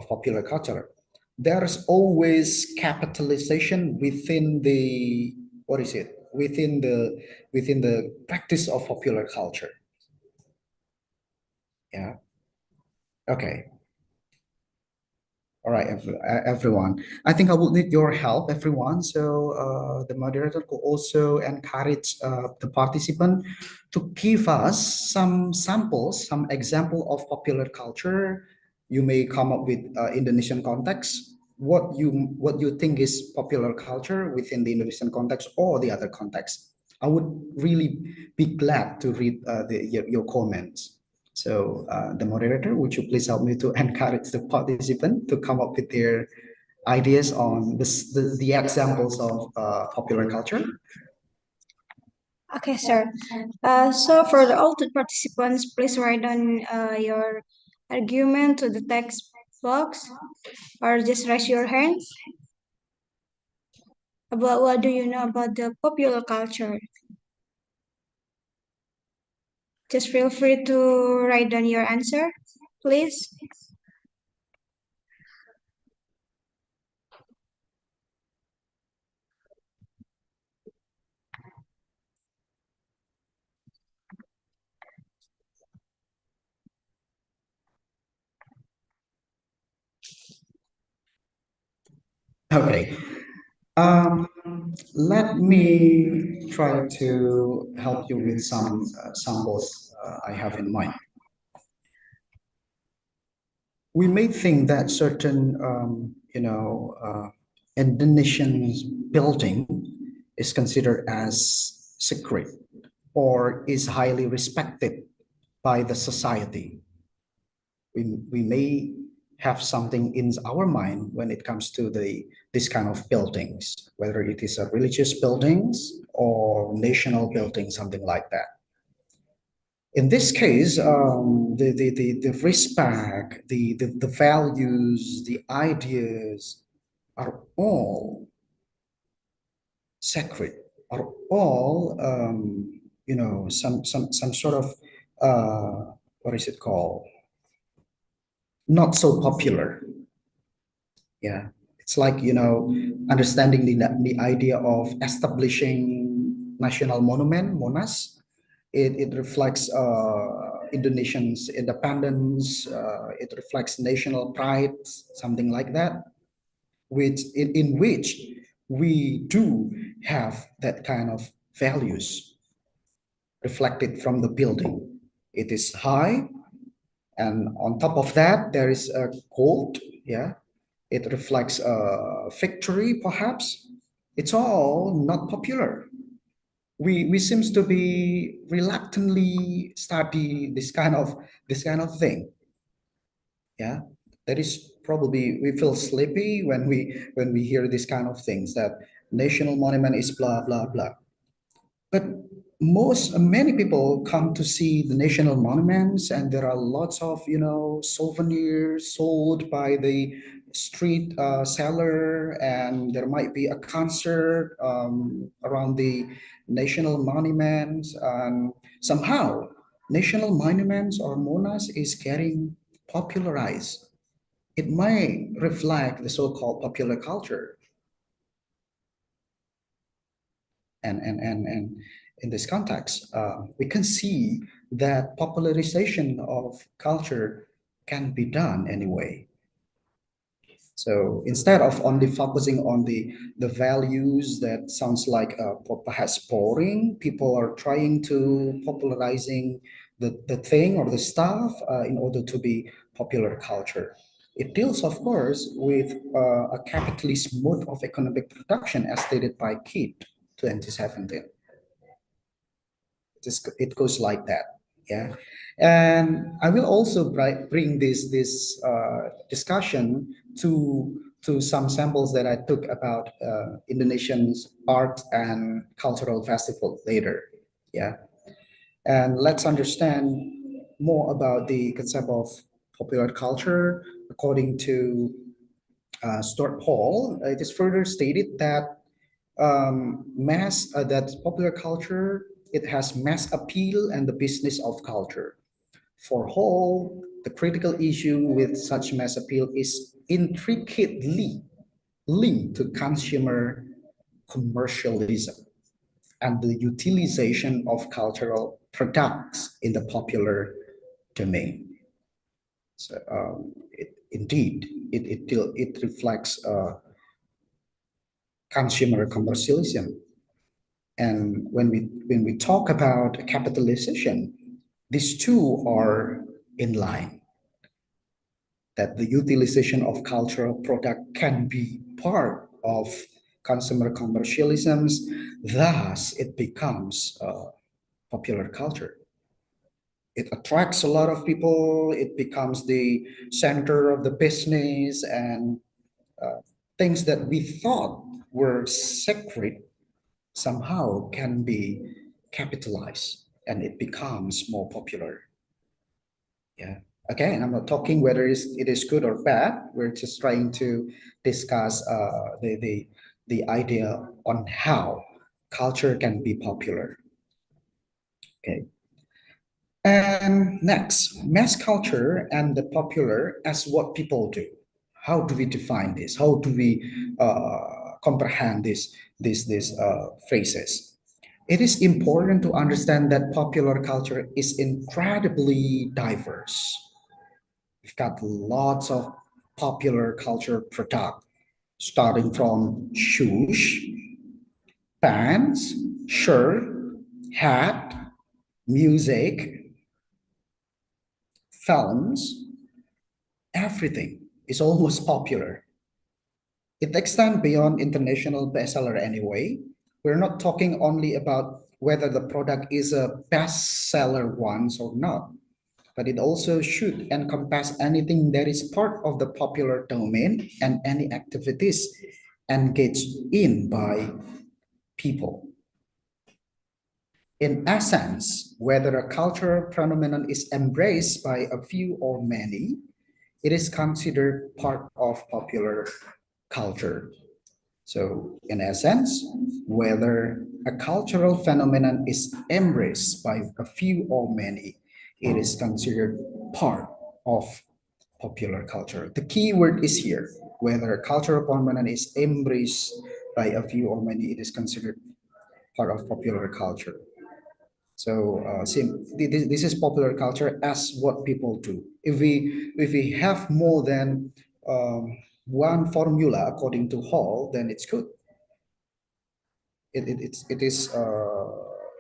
popular culture. There's always capitalization within the, what is it? Within the practice of popular culture. Yeah. Okay. All right, everyone. I think I will need your help, everyone. So the moderator could also encourage the participant to give us some samples, some example of popular culture. You may come up with Indonesian context. What you think is popular culture within the Indonesian context or the other context. I would really be glad to read your comments. So, the moderator, would you please help me to encourage the participant to come up with their ideas on the examples of popular culture? Okay, sir. So for the all the participants, please write down your argument to the text box, or just raise your hand about what do you know about the popular culture. Just feel free to write down your answer, please. Okay. Um, Let me try to help you with some samples I have in mind. We may think that certain, Indonesian building is considered as sacred or is highly respected by the society. We may have something in our mind when it comes to this kind of buildings, whether it is a religious buildings or national building, something like that. In this case, the respect, the values, the ideas are all sacred, are all some sort of what is it called? Not so popular. Yeah, it's like understanding the idea of establishing national monument, Monas. It reflects Indonesians' independence. It reflects national pride, something like that. Which in which we do have that kind of values reflected from the building. It is high, and on top of that, there is a gold. Yeah, it reflects a victory, perhaps. It's all not popular. we seems to be reluctantly study this kind of thing. Yeah, that is probably we feel sleepy when we hear this kind of things that national monument is blah blah blah. But many people come to see the national monuments, and there are lots of souvenirs sold by the street seller, and there might be a concert around the national monuments, and somehow national monuments or monas is getting popularized. It might reflect the so-called popular culture. And in this context, we can see that popularization of culture can be done anyway. So instead of only focusing on the values that sounds like perhaps boring, people are trying to popularizing the thing or the stuff in order to be popular culture. It deals, of course, with a capitalist mode of economic production as stated by Kidd 2017. It goes like that. Yeah, and I will also bring this discussion to some samples that I took about Indonesian's art and cultural festival later. Yeah, and let's understand more about the concept of popular culture. According to Stuart Hall, it is further stated that that popular culture, it has mass appeal and the business of culture. For Hall, the critical issue with such mass appeal is intricately linked to consumer commercialism and the utilization of cultural products in the popular domain. So indeed, it reflects consumer commercialism. And when we talk about capitalization, these two are in line. That the utilization of cultural product can be part of consumer commercialisms, thus it becomes popular culture. It attracts a lot of people. It becomes the center of the business, and things that we thought were sacred somehow can be capitalized and it becomes more popular. Yeah. Again, I'm not talking whether it is good or bad. We're just trying to discuss the idea on how culture can be popular. Okay. And next, mass culture and the popular as what people do. How do we define this? How do we comprehend these phrases? It is important to understand that popular culture is incredibly diverse. We've got lots of popular culture product, starting from shoes, pants, shirt, hat, music, films, everything is almost popular. It extends beyond international bestseller anyway. We're not talking only about whether the product is a bestseller once or not, but it also should encompass anything that is part of the popular domain and any activities engaged in by people. In essence, whether a cultural phenomenon is embraced by a few or many, it is considered part of popular culture. So, in essence, whether a cultural phenomenon is embraced by a few or many, it is considered part of popular culture. The key word is here. Whether a cultural phenomenon is embraced by a few or many, it is considered part of popular culture. So, this is popular culture as what people do. If we have more than one formula according to Hall, then it's good. It is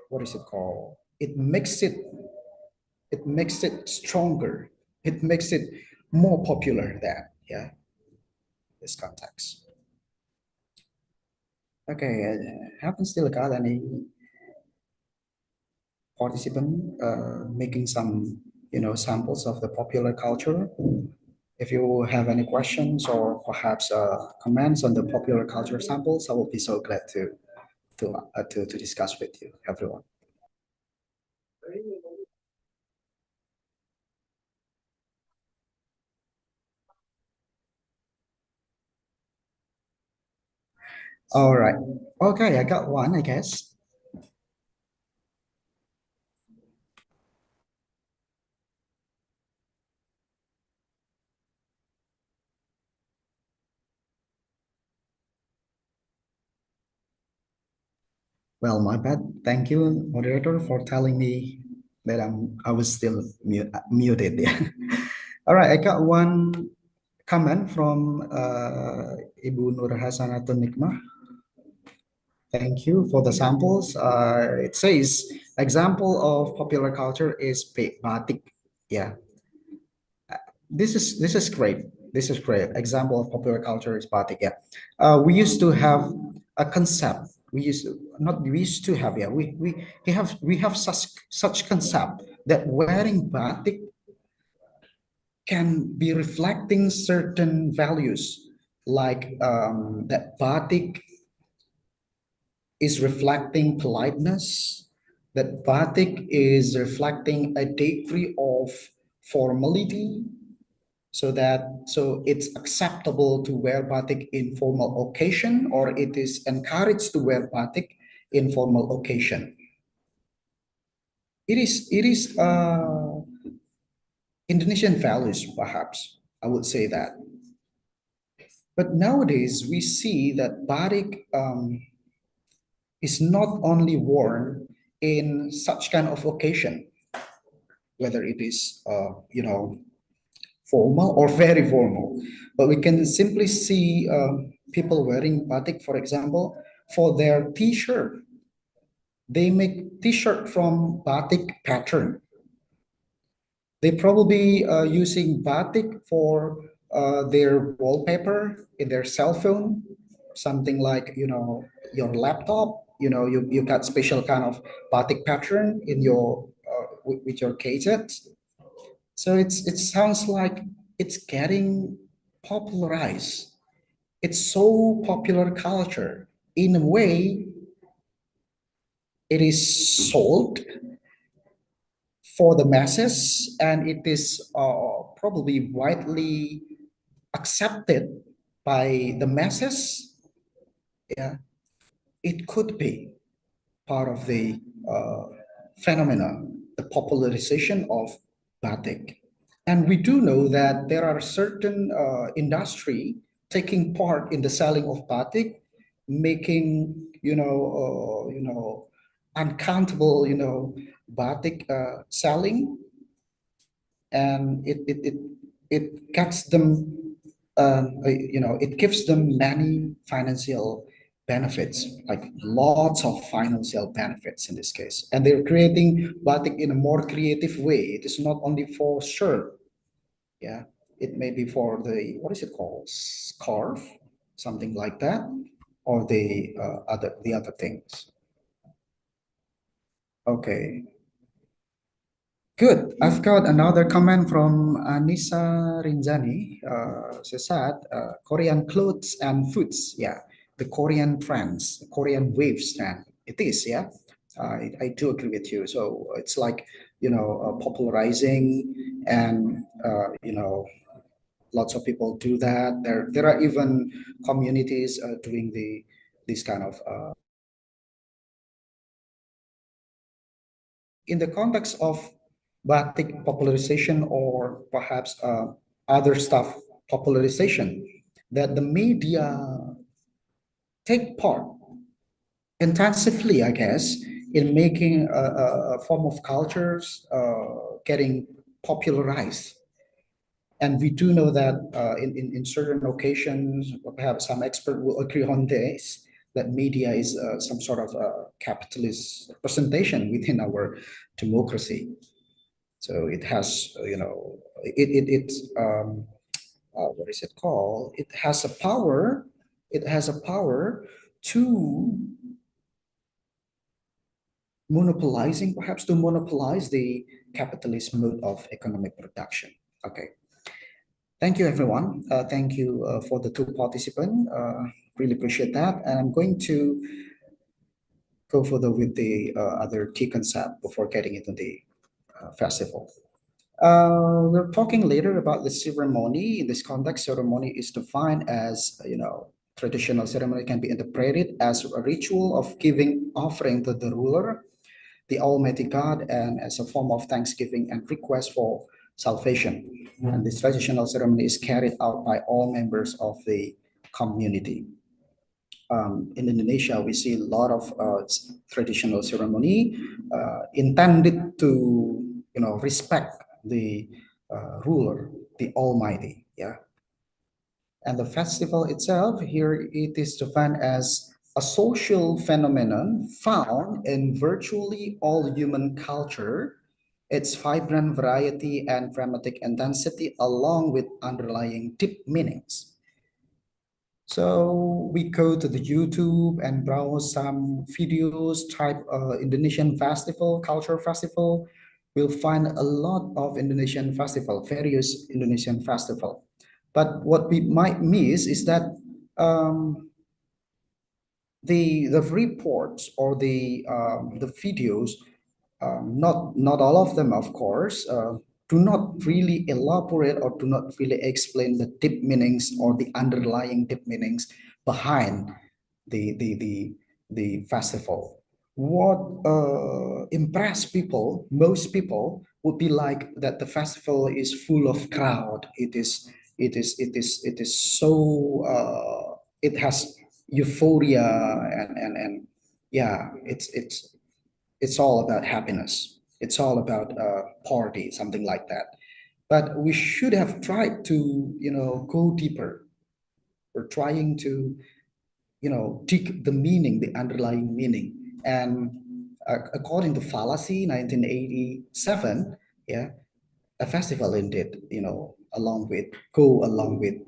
what is it called? It makes it stronger. It makes it more popular than, yeah, this context. Okay, I haven't still got any participant making some, samples of the popular culture. If you have any questions or perhaps comments on the popular culture samples, I will be so glad to discuss with you, everyone. All right. Okay, I got one, I guess. Well, my bad. Thank you, moderator, for telling me that I was still muted. Yeah. All right, I got one comment from Ibu Nur Hasanatun Nikmah. Thank you for the samples. It says example of popular culture is batik. Yeah, this is great. This is great. Example of popular culture is batik. Yeah, we used to have a concept. We used to have, yeah. We have such concept that wearing batik can be reflecting certain values, like that batik is reflecting politeness, that batik is reflecting a degree of formality, so it's acceptable to wear batik in formal occasion, or it is encouraged to wear batik in formal occasion. It is Indonesian values, perhaps I would say that. But nowadays we see that batik is not only worn in such kind of occasion, whether it is formal or very formal, but we can simply see people wearing batik, for example, for their t-shirt. They make t-shirt from batik pattern. They probably using batik for their wallpaper in their cell phone, something like your laptop. You got special kind of batik pattern in your with your gadgets. So it sounds like it's getting popularized. It's so popular culture. In a way, it is sold for the masses, and it is probably widely accepted by the masses. Yeah, it could be part of the uh, phenomena, the popularization of batik. And we do know that there are certain industry taking part in the selling of batik, making uncountable batik selling, and it gets them it gives them many financial benefits, like lots of financial benefits in this case, and they're creating batik in a more creative way. It is not only for shirt. Yeah, it may be for the, what is it called, scarf, something like that, or the other things. Okay. Good. I've got another comment from Anissa Rinjani. She said, Korean clothes and foods. Yeah, the Korean trends, the Korean waves trend. It is, yeah. I do agree with you. So it's like, popularizing, and, lots of people do that. There are even communities doing this kind of in the context of batik popularization, or perhaps other stuff popularization, that the media take part intensively, I guess, in making a form of cultures getting popularized. And we do know that in certain occasions, perhaps some expert will agree on this, that media is some sort of capitalist representation within our democracy. So it has, what is it called? It has a power. It has a power to monopolizing, perhaps to monopolize the capitalist mode of economic production. Okay. Thank you, everyone. Thank you for the two participants. Really appreciate that. And I'm going to go further with the other key concept before getting into the festival. We're talking later about the ceremony. In this context, ceremony is defined as, traditional ceremony can be interpreted as a ritual of giving offering to the ruler, the Almighty God, and as a form of thanksgiving and request for salvation. And this traditional ceremony is carried out by all members of the community. In Indonesia, we see a lot of traditional ceremony intended to, respect the ruler, the Almighty. Yeah, and the festival itself here it is defined as a social phenomenon found in virtually all human culture. Its vibrant variety and dramatic intensity, along with underlying deep meanings. So we go to the YouTube and browse some videos, type Indonesian festival, culture festival. We'll find a lot of Indonesian festival, various Indonesian festival. But what we might miss is that um, the reports or the videos, not all of them, of course, do not really elaborate or do not really explain the deep meanings or the underlying deep meanings behind the the the the festival. What impress people, most people, would be like that the festival is full of crowd. It is so it has euphoria and yeah, it's all about happiness. It's all about party, something like that. But we should have tried to, go deeper. We're trying to, dig the meaning, the underlying meaning. And according to Fallacy, 1987, yeah, a festival indeed, go along with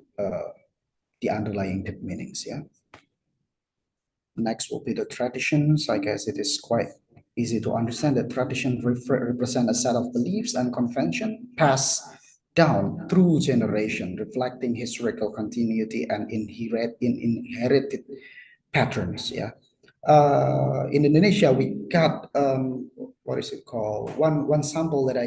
the underlying deep meanings, yeah. Next will be the traditions. I guess it is quite easy to understand that tradition represent a set of beliefs and convention passed down through generation, reflecting historical continuity and inherited patterns. Yeah. In Indonesia, we got what is it called? One sample that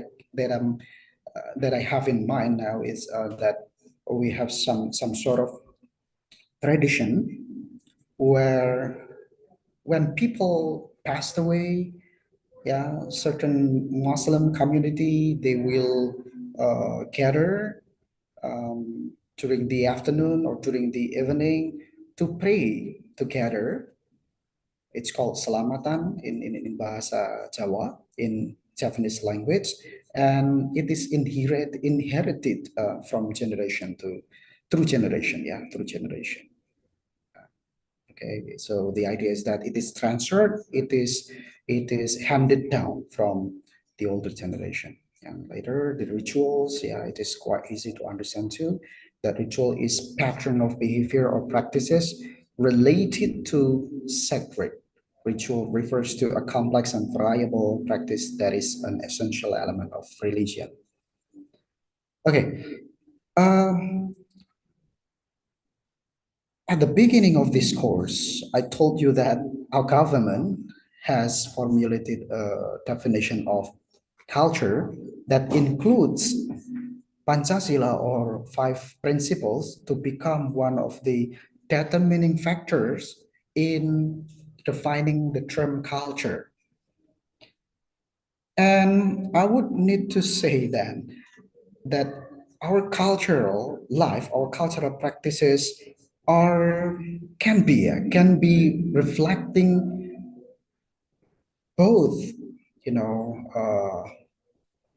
I have in mind now is that we have some sort of tradition where when people passed away, yeah, certain Muslim community, they will gather during the afternoon or during the evening to pray together. It's called Selamatan in Bahasa Jawa, in Javanese language, and it is inherited from generation to through generation, yeah, through generation. Okay, so the idea is that it is transferred, it is handed down from the older generation. And later the rituals, yeah, it is quite easy to understand too. That ritual is pattern of behavior or practices related to sacred. Ritual refers to a complex and variable practice that is an essential element of religion. Okay. Um, At the beginning of this course, I told you that our government has formulated a definition of culture that includes Pancasila or five principles to become one of the determining factors in defining the term culture. And I would need to say then that our cultural life, our cultural practices are can be reflecting both, you know,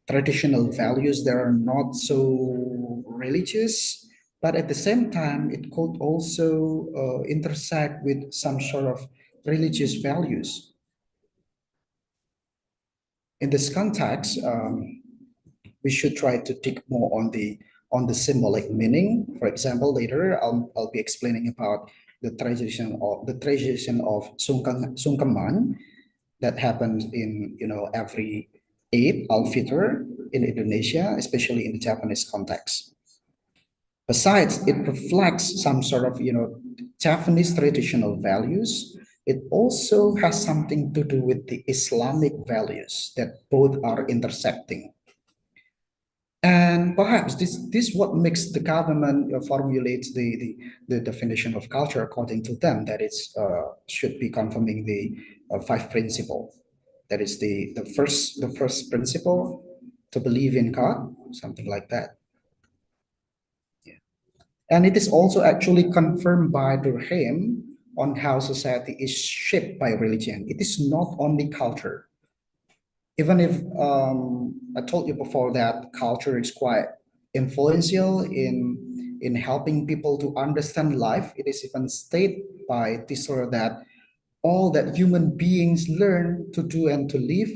traditional values that are not so religious, but at the same time, it could also intersect with some sort of religious values. In this context, we should try to dig more on the symbolic meaning. For example, later I'll be explaining about the tradition of sungkeman. that happens in every Eid al-Fitr in Indonesia, especially in the Japanese context. Besides, it reflects some sort of Japanese traditional values. It also has something to do with the Islamic values that both are intersecting. And perhaps this what makes the government formulates the definition of culture according to them, that it's should be confirming the five principle. That is the first principle, to believe in God, something like that. Yeah. And it is also actually confirmed by Durkheim on how society is shaped by religion. It is not only culture. Even if I told you before that culture is quite influential in helping people to understand life, it is even stated by Tisser that all that human beings learn to do and to live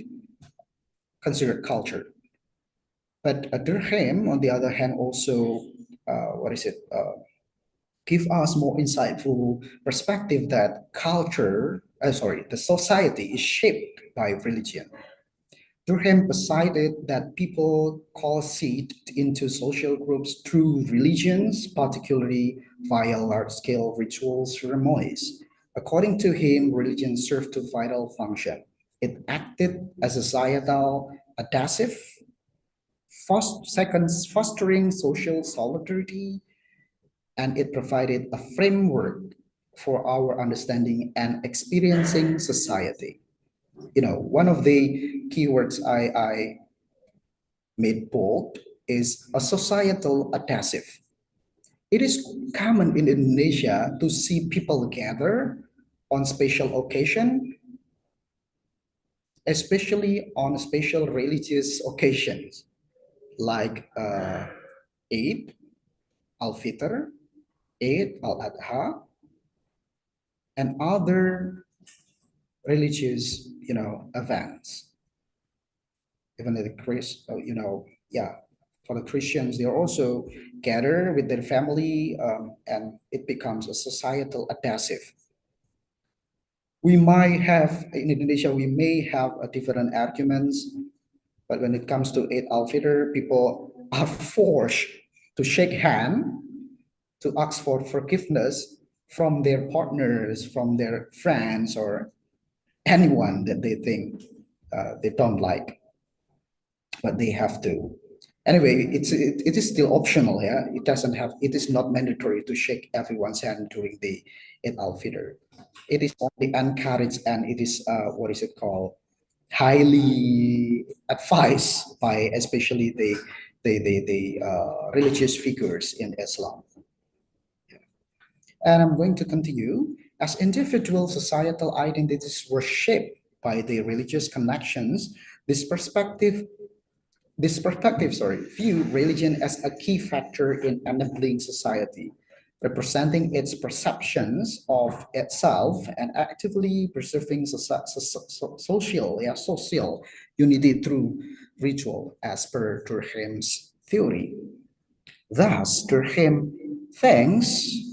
considered culture. But Durkheim, on the other hand, also what is it? Give us more insightful perspective that the society is shaped by religion. Durkheim decided that people call seed into social groups through religions, particularly via large-scale ritual ceremonies. According to him, religion served two vital functions. It acted as a societal adhesive, fostering social solidarity, and it provided a framework for our understanding and experiencing society. One of the keywords I made bold is a societal adhesive. It is common in Indonesia to see people gather on special occasion, especially on special religious occasions like Eid al-Fitr, Eid al-Adha, and other religious, events. Even the Chris, yeah, for the Christians, they also gather with their family, and it becomes a societal adhesive. We might have in Indonesia, we may have a different arguments, but when it comes to Eid al-Fitr, people are forced to shake hand, to ask for forgiveness from their partners, from their friends, or anyone that they think they don't like, but they have to. Anyway, it is still optional. Yeah, it is not mandatory to shake everyone's hand during the Eid al-Fitr. It is only encouraged, and it is what is it called, highly advised by especially the religious figures in Islam. And I'm going to continue. As individual societal identities were shaped by the religious connections, this perspective view religion as a key factor in enabling society, representing its perceptions of itself and actively preserving social unity through ritual, as per Durkheim's theory. Thus, Durkheim thinks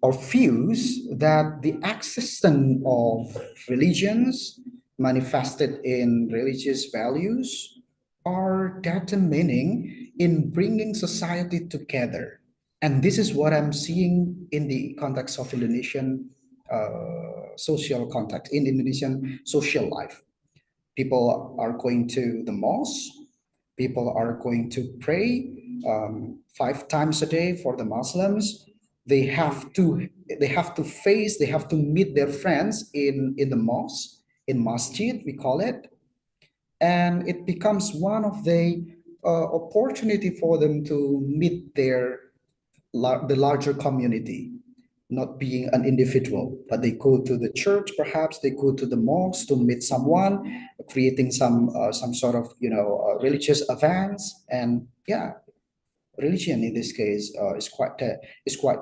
or views that the existence of religions manifested in religious values are determining in bringing society together. And this is what I'm seeing in the context of Indonesian social context, in Indonesian social life. People are going to the mosque, people are going to pray 5 times a day for the Muslims. They have to meet their friends in the mosque, in masjid, we call it. And it becomes one of the opportunity for them to meet the larger community, not being an individual, but they go to the church, perhaps they go to the mosque to meet someone, creating some sort of religious events. And yeah, religion in this case is quite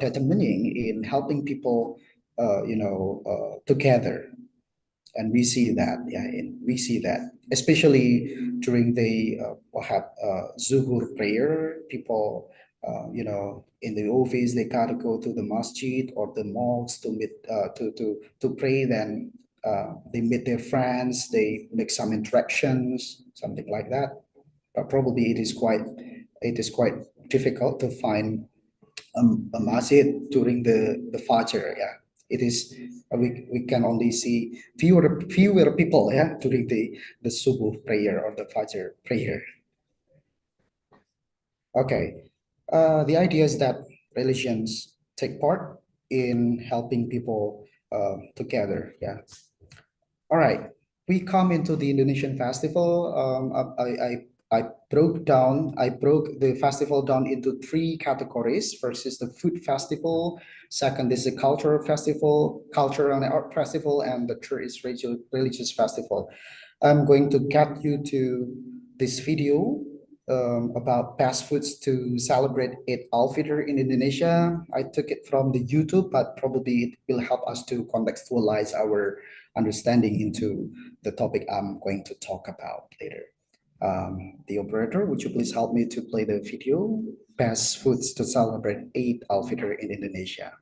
determining in helping people together. And we see that, yeah, we see that especially during the perhaps zuhur prayer. People in the office, they gotta go to the masjid or the mosque to meet to pray. Then they meet their friends, they make some interactions, something like that. But probably it is quite difficult to find a masjid during the Fajr. Yeah, it is. We can only see fewer people. Yeah, during the Subuh prayer or the Fajr prayer. Okay. The idea is that religions take part in helping people together. Yeah. All right. We come into the Indonesian festival. I broke the festival down into three categories. First is the food festival. Second is the cultural and art festival, and the third is religious festival. I'm going to get you to this video about fast foods to celebrate Eid al-Fitr in Indonesia. I took it from the YouTube, but probably it will help us to contextualize our understanding into the topic I'm going to talk about later. The operator, would you please help me to play the video? Fast foods to celebrate Eid al-Fitr in Indonesia.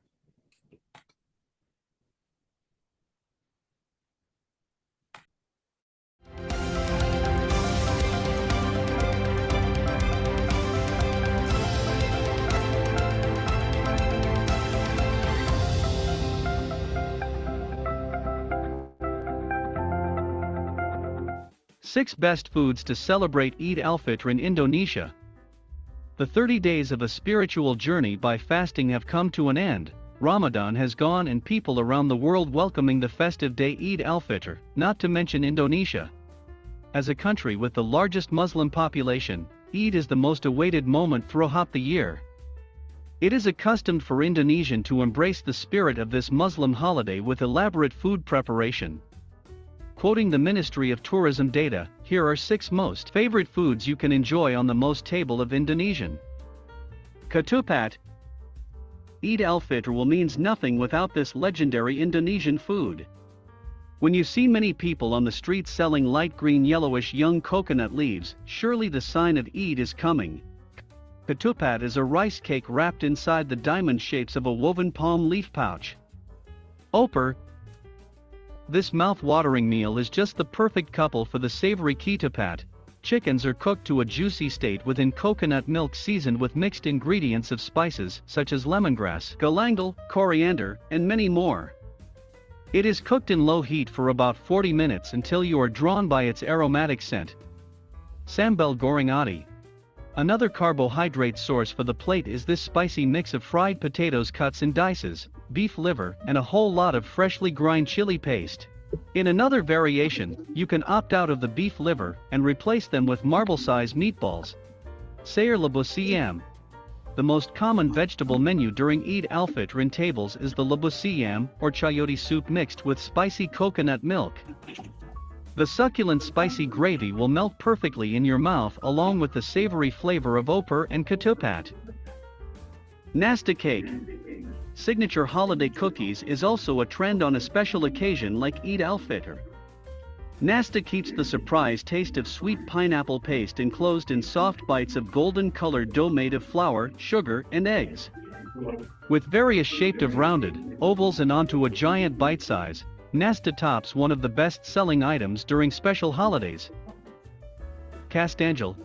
Six best foods to celebrate Eid al-Fitr in Indonesia. The 30 days of a spiritual journey by fasting have come to an end. Ramadan has gone and people around the world welcoming the festive day Eid al-Fitr, not to mention Indonesia. As a country with the largest Muslim population, Eid is the most awaited moment throughout the year. It is accustomed for Indonesian to embrace the spirit of this Muslim holiday with elaborate food preparation. Quoting the Ministry of Tourism data, here are 6 most favorite foods you can enjoy on the most table of Indonesian. Ketupat. Eid al-Fitr will means nothing without this legendary Indonesian food. When you see many people on the streets selling light green yellowish young coconut leaves, surely the sign of Eid is coming. Ketupat is a rice cake wrapped inside the diamond shapes of a woven palm leaf pouch. Opor. This mouth-watering meal is just the perfect couple for the savory ketupat. Chickens are cooked to a juicy state within coconut milk seasoned with mixed ingredients of spices such as lemongrass, galangal, coriander, and many more. It is cooked in low heat for about 40 minutes until you are drawn by its aromatic scent. Sambal goreng ati. Another carbohydrate source for the plate is this spicy mix of fried potatoes cuts in dices, beef liver, and a whole lot of freshly grind chili paste. In another variation, you can opt out of the beef liver and replace them with marble-sized meatballs. Sayur labu siam. The most common vegetable menu during Eid al-Fitr in tables is the labu siam or chayote soup mixed with spicy coconut milk. The succulent spicy gravy will melt perfectly in your mouth along with the savory flavor of opor and ketupat. Nasta cake. Signature holiday cookies is also a trend on a special occasion like Eid al-Fitr. Nasta keeps the surprise taste of sweet pineapple paste enclosed in soft bites of golden-colored dough made of flour, sugar, and eggs. With various shapes of rounded, ovals and onto a giant bite size, Nasta tops one of the best-selling items during special holidays. Kastangel.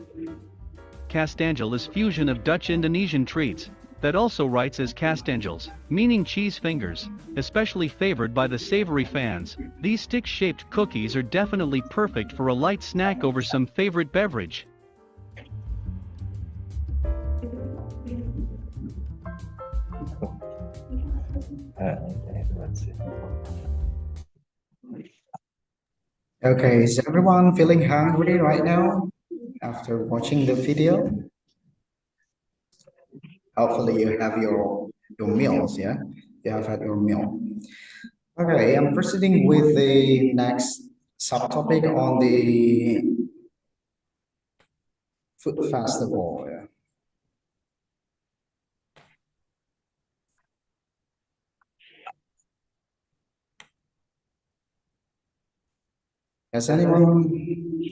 Kastangel is fusion of Dutch-Indonesian treats, that also writes as kastangels, meaning cheese fingers, especially favored by the savory fans. These stick-shaped cookies are definitely perfect for a light snack over some favorite beverage. Okay, is everyone feeling hungry right now after watching the video? Hopefully you have your meals, yeah? You have had your meal. Okay, I'm proceeding with the next subtopic on the food festival. Yeah. Has anyone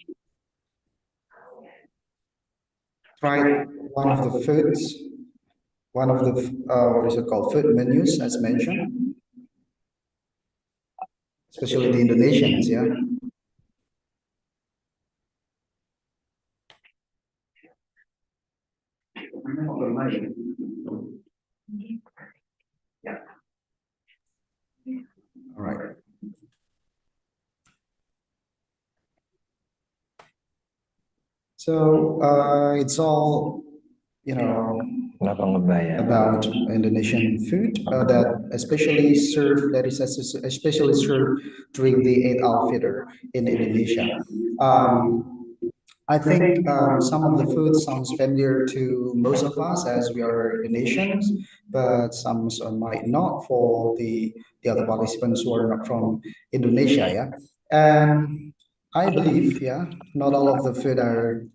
tried one of the foods, one of the what is it called, food menus as mentioned? especially the Indonesians. Yeah. All right. So it's all, you know, about Indonesian food that especially served during the Eid al-Fitr in Indonesia. Um, I think some of the food sounds familiar to most of us as we are Indonesians, but some might not for the other participants who are not from Indonesia. Yeah, and I believe, yeah, not all of the food are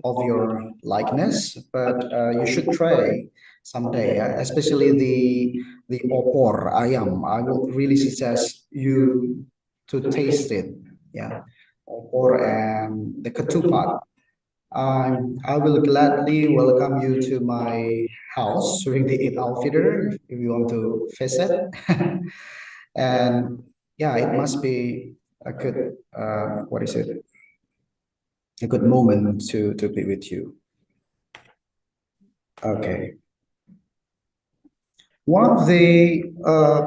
of your likeness, but you should try someday, yeah? Especially the opor ayam. I would really suggest you to taste it. Yeah, opor and the ketupat. I will gladly welcome you to my house during the Eid al-Fitr if you want to visit. And yeah, it must be a good what is it? A good moment to be with you. Okay. One of the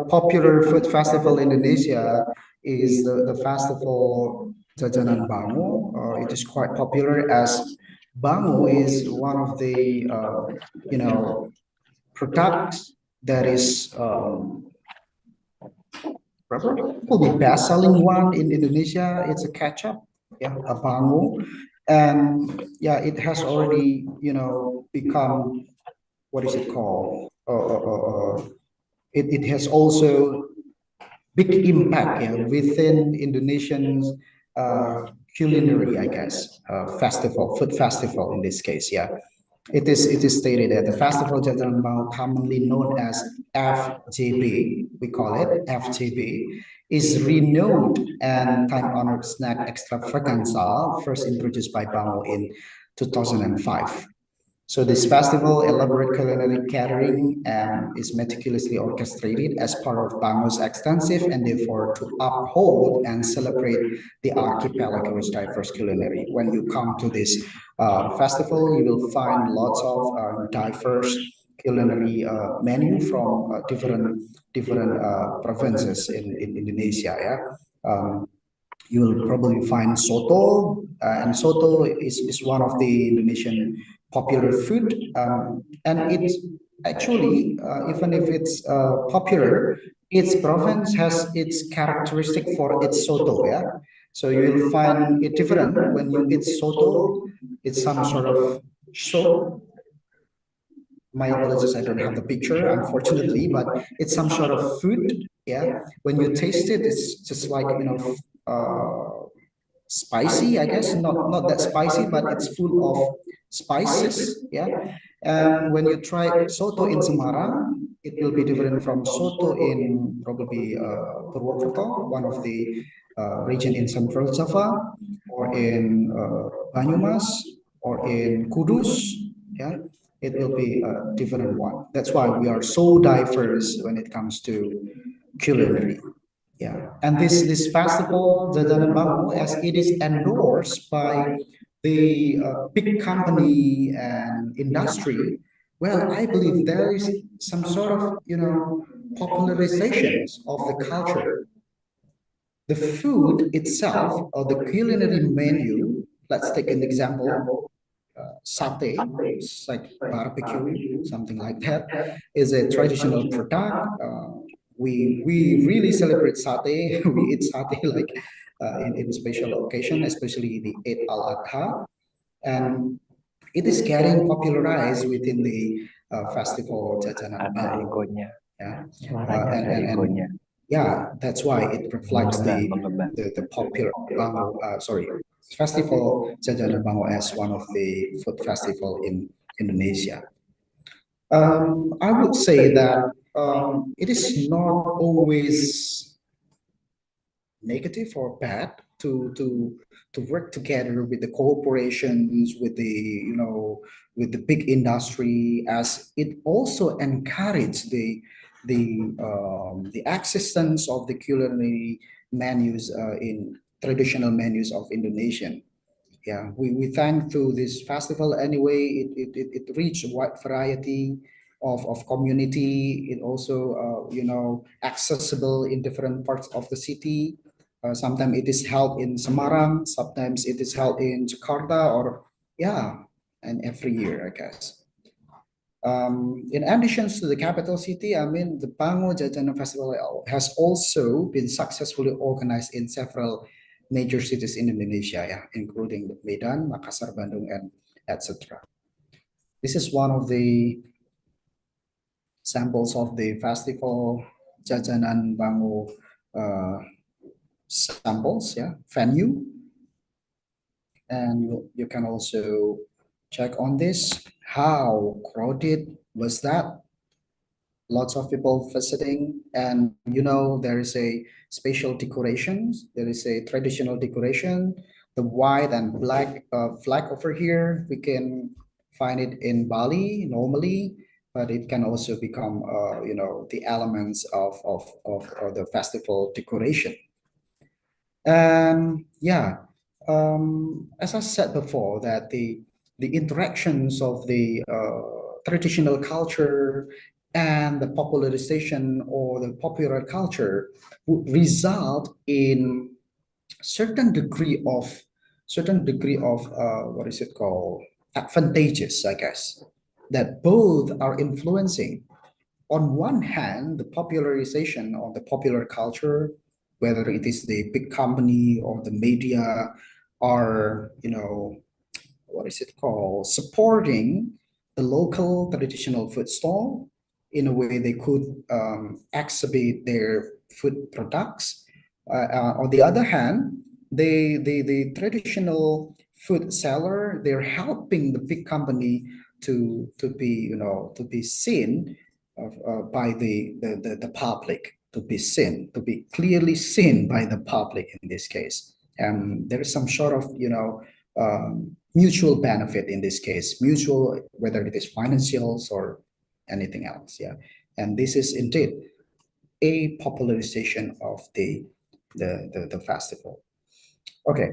popular food festival in Indonesia is the festival Jajanan Bango. It is quite popular as Bango is one of the you know products that is probably best selling one in Indonesia. It's a ketchup, yeah, a Bango, and yeah, it has already become what is it called? It has also big impact, yeah, within Indonesian's culinary, I guess, food festival in this case, yeah. It is stated that the festival Jajanan Bango, commonly known as FJB, we call it FJB, is renowned and time-honored snack extravaganza first introduced by Bango in 2005. So this festival, elaborate culinary catering, is meticulously orchestrated as part of Bango's extensive endeavor to uphold and celebrate the archipelago's diverse culinary. When you come to this festival, you will find lots of diverse culinary menu from different provinces in Indonesia. Yeah. You will probably find soto, and soto is one of the Indonesian popular food, and it actually, even if it's popular, its province has its characteristic for its soto. Yeah, so you will find it different when you eat soto. It's some sort of soup. My apologies, I don't have the picture, unfortunately, but it's some sort of food. Yeah, when you taste it, it's just like spicy, I guess, not that spicy, but it's full of spices. Yeah, and when you try soto in Semarang, it will be different from soto in probably Purwokerto, one of the region in Central Java, or in Banyumas, or in Kudus. Yeah, it will be a different one. That's why we are so diverse when it comes to culinary. Yeah, and this festival, Jajanan Bangu, as it is endorsed by the big company and industry, well, I believe there is some sort of popularizations of the culture. The food itself or the culinary menu. Let's take an example. Satay, it's like barbecue, something like that, is a traditional product. We really celebrate satay. We eat satay like in special occasion, especially the Eid al-Adha, and it is getting popularized within the festival Jajanan Bangu. Yeah, and yeah, that's why it reflects the popular Bangu, sorry, festival Jajanan Bangu as one of the food festival in Indonesia. I would say that it is not always negative or bad to work together with the corporations, with the big industry, as it also encourages the existence of the culinary menus in traditional menus of Indonesian. Yeah, we thank to this festival anyway. It reached a wide variety of community. It also accessible in different parts of the city. Sometimes it is held in Semarang, sometimes it is held in Jakarta, or yeah, and every year, I guess. In addition to the capital city, I mean, the Bango Jajanan Festival has also been successfully organized in several major cities in Indonesia, yeah, including Medan, Makassar, Bandung, and etc. This is one of the samples of the festival Jajanan Bango samples, yeah, venue, and you can also check on this. How crowded was that? Lots of people visiting, and there is a special decorations, there is a traditional decoration, the white and black flag over here. We can find it in Bali normally, but it can also become the elements of the festival decoration. And yeah, as I said before, that the interactions of the traditional culture and the popularization or the popular culture would result in certain degree of what is it called, advantages, I guess, that both are influencing. On one hand, the popularization of the popular culture, whether it is the big company or the media, are, what is it called, supporting the local traditional food stall in a way they could exhibit their food products. On the other hand, the traditional food seller, they're helping the big company to be to be seen by the public, to be seen, to be clearly seen by the public in this case. And there is some sort of mutual benefit in this case, mutual, whether it is financials or anything else. Yeah, and this is indeed a popularization of the festival. Okay.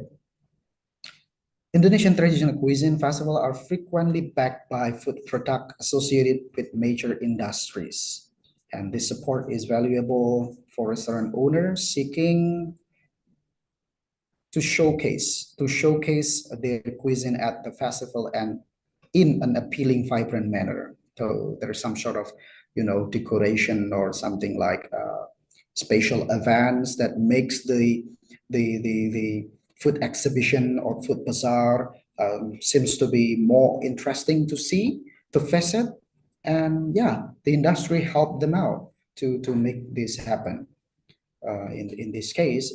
Indonesian traditional cuisine festival are frequently backed by food product associated with major industries. And this support is valuable for restaurant owners seeking to showcase their cuisine at the festival and in an appealing, vibrant manner. So there's some sort of, decoration or something like special events that makes the food exhibition or food bazaar seems to be more interesting to see, to visit, and yeah, the industry helped them out to make this happen. In this case,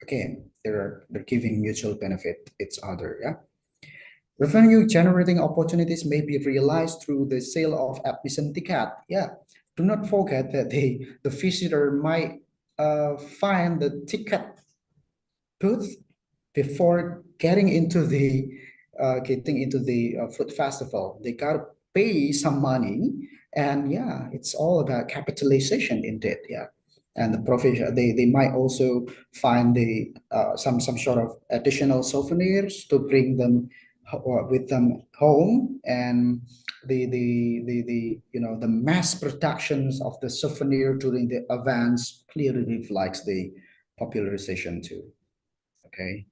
again, they're giving mutual benefit each other. Yeah. Revenue generating opportunities may be realized through the sale of admission ticket. Yeah. Do not forget that the visitor might find the ticket booth before getting into the food festival. They gotta pay some money, and yeah, it's all about capitalization indeed. Yeah, and the profit, they might also find the some sort of additional souvenirs to bring them with them home, and the mass productions of the souvenir during the events clearly reflects the popularization too. Okay.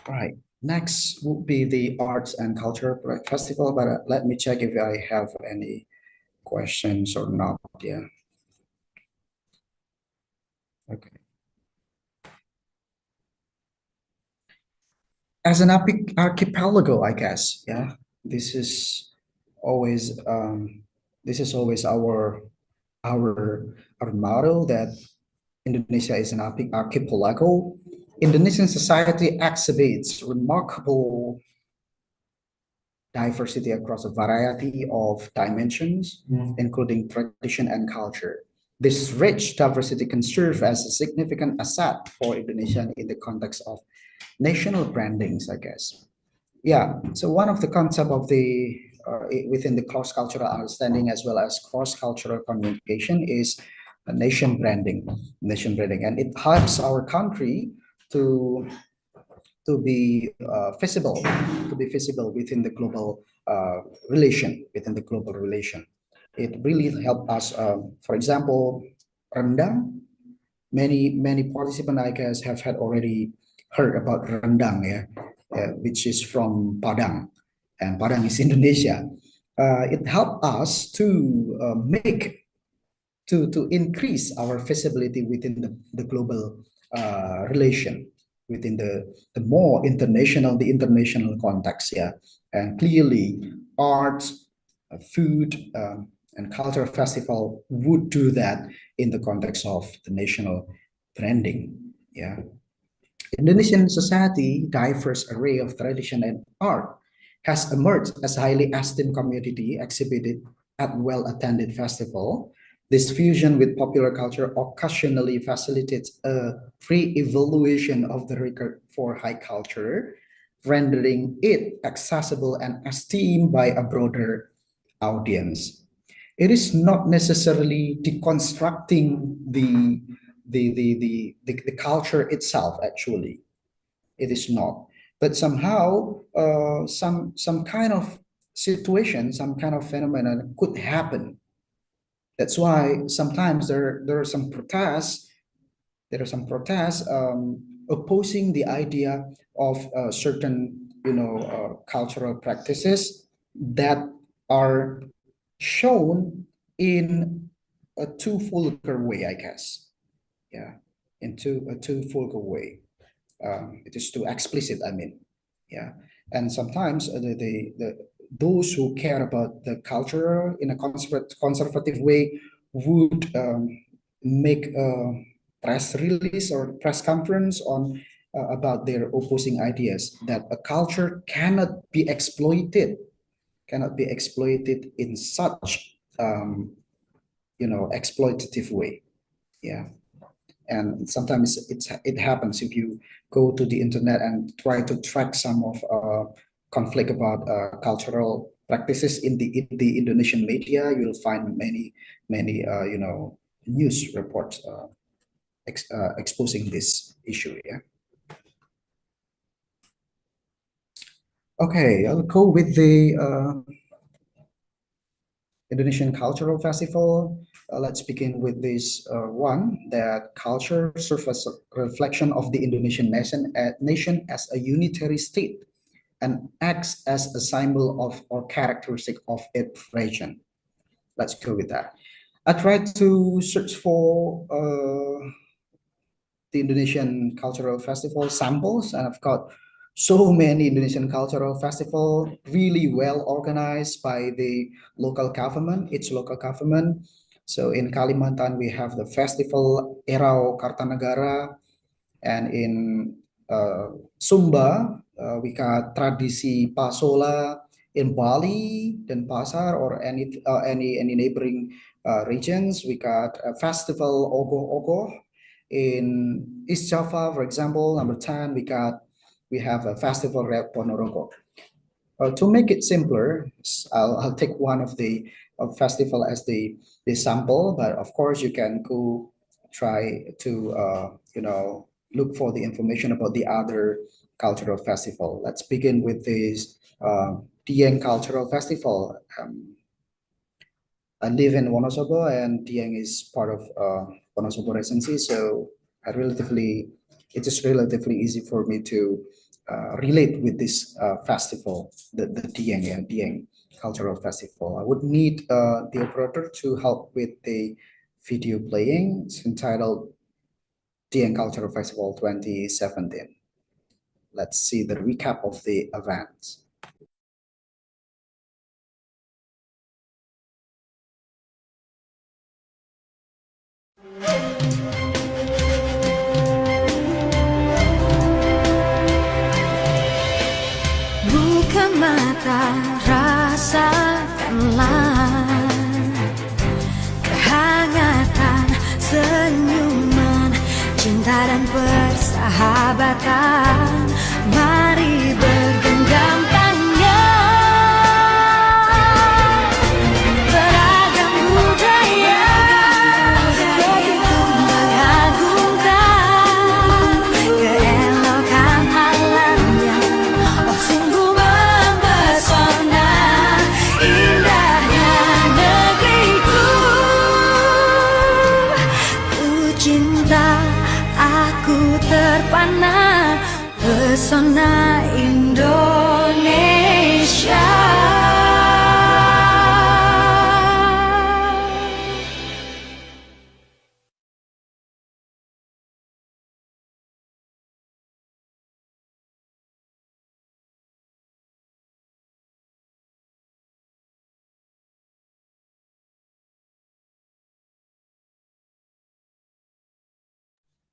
Right. Next would be the Arts and Culture Festival, but let me check if I have any questions or not. Yeah. Okay. As an archipelago, I guess. Yeah. This is always our motto, that Indonesia is an archipelago. Indonesian society exhibits remarkable diversity across a variety of dimensions, including tradition and culture. This rich diversity can serve as a significant asset for Indonesia in the context of national brandings, I guess. Yeah, so one of the concept of the within the cross-cultural understanding as well as cross-cultural communication is nation branding. And it helps our country to to be visible within the global relation. It really helped us. For example, rendang. Many participants, I guess, have had already heard about rendang, yeah, which is from Padang, and Padang is Indonesia. It helped us to make to increase our visibility within the global relation, within the more international, the international context, yeah. And clearly arts, food, and culture festival would do that in the context of the national branding, yeah. Indonesian society diverse array of tradition and art has emerged as a highly esteemed community exhibited at well-attended festival. This fusion with popular culture occasionally facilitates a re-evaluation of the record for high culture, rendering it accessible and esteemed by a broader audience. It is not necessarily deconstructing the culture itself, actually. It is not. But somehow, some kind of situation, some kind of phenomenon could happen. That's why sometimes there are some protests. There are some protests opposing the idea of certain, cultural practices that are shown in a too vulgar way, I guess. Yeah, into a too vulgar way. It is too explicit, I mean. Yeah. And sometimes the those who care about the culture in a conservative way would make a press release or press conference on about their opposing ideas that a culture cannot be exploited in such exploitative way. Yeah. And sometimes it happens if you go to the internet and try to track some of conflict about cultural practices in the Indonesian media. You'll find many news reports exposing this issue. Yeah. Okay, I'll go with the Indonesian Cultural Festival. Let's begin with this one, that culture serves as a reflection of the Indonesian nation as a unitary state and acts as a symbol of or characteristic of its region. Let's go with that. I tried to search for the Indonesian Cultural Festival samples, and I've got so many Indonesian cultural festival really well organized by the local government, its local government. So in Kalimantan, we have the festival Erau Kartanegara, and in Sumba, we got Tradisi Pasola. In Bali, Denpasar, or any neighboring regions, we got a festival Ogoh Ogoh. In East Java, for example, number 10, we have a festival Rep Ponorogo. To make it simpler, I'll take one of the festival as the sample, but of course you can go try to look for the information about the other cultural festival. Let's begin with this Dieng Cultural Festival. I live in Wonosobo, and Dieng is part of Wonosobo Regency, so it is relatively easy for me to relate with this festival, the Dieng Cultural Festival. I would need the operator to help with the video playing. It's entitled Dieng Cultural Festival 2017. Let's see the recap of the event. Buka mata, rasakanlah kehangatan, senyuman, cinta dan persahabatan. Mari bergenggam tangan pesona Indonesia.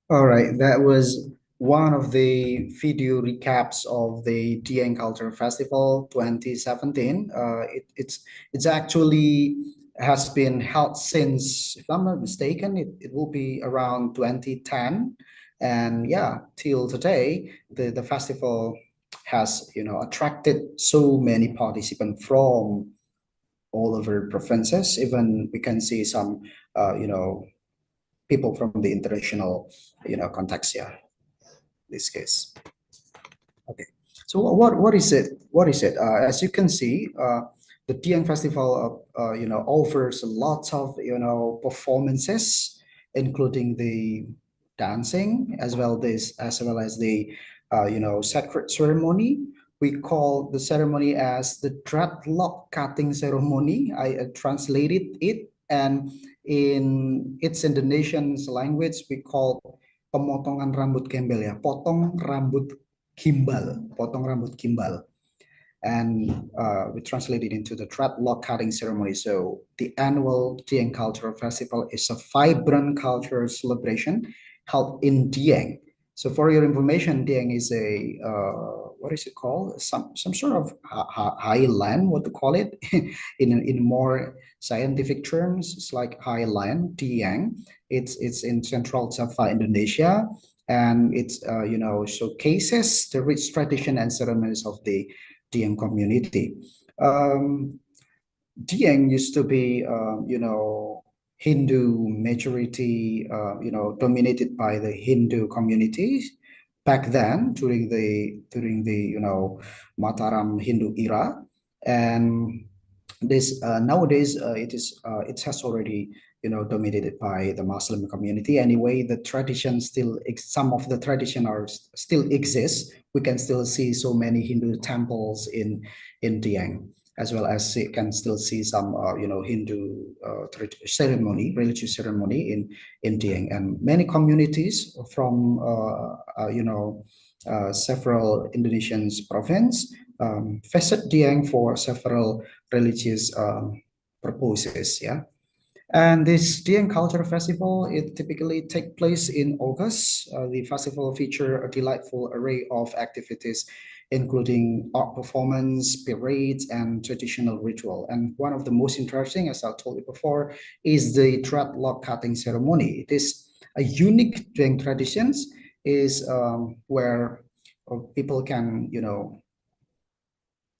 All right, that was one of the video recaps of the Dieng Culture Festival 2017. It's actually has been held since, if I'm not mistaken, it will be around 2010, and yeah, till today, the festival has attracted so many participants from all over provinces. Even we can see some people from the international context here, this case. Okay, so what is it? What is it? As you can see, the Tiang Festival, offers lots of performances, including the dancing as well as the sacred ceremony. We call the ceremony as the dreadlock cutting ceremony. I translated it, and in its Indonesian language, we call pemotongan rambut gembel ya, potong rambut gimbal, and we translate it into the dreadlock cutting ceremony. So the annual Dieng Cultural Festival is a vibrant cultural celebration held in Dieng. So for your information, Dieng is a what is it called? Some sort of highland, what to call it in more scientific terms. It's like highland Dieng. It's in central Java, Indonesia, and it's showcases the rich tradition and ceremonies of the Dieng community. Dieng used to be, Hindu majority, dominated by the Hindu communities back then during the Mataram Hindu era, and this nowadays it has already dominated by the Muslim community. Anyway, the tradition some of the tradition still exists. We can still see so many Hindu temples in Dieng, as well as you can still see some Hindu religious ceremony in Dieng, and many communities from several Indonesian provinces visit Dieng for several religious purposes. Yeah. And this Dieng Culture Festival, it typically take place in August. The festival feature a delightful array of activities, including art performance, parades, and traditional ritual. And one of the most interesting, as I told you before, is the dreadlock cutting ceremony. It is a unique Dieng traditions, is where people can,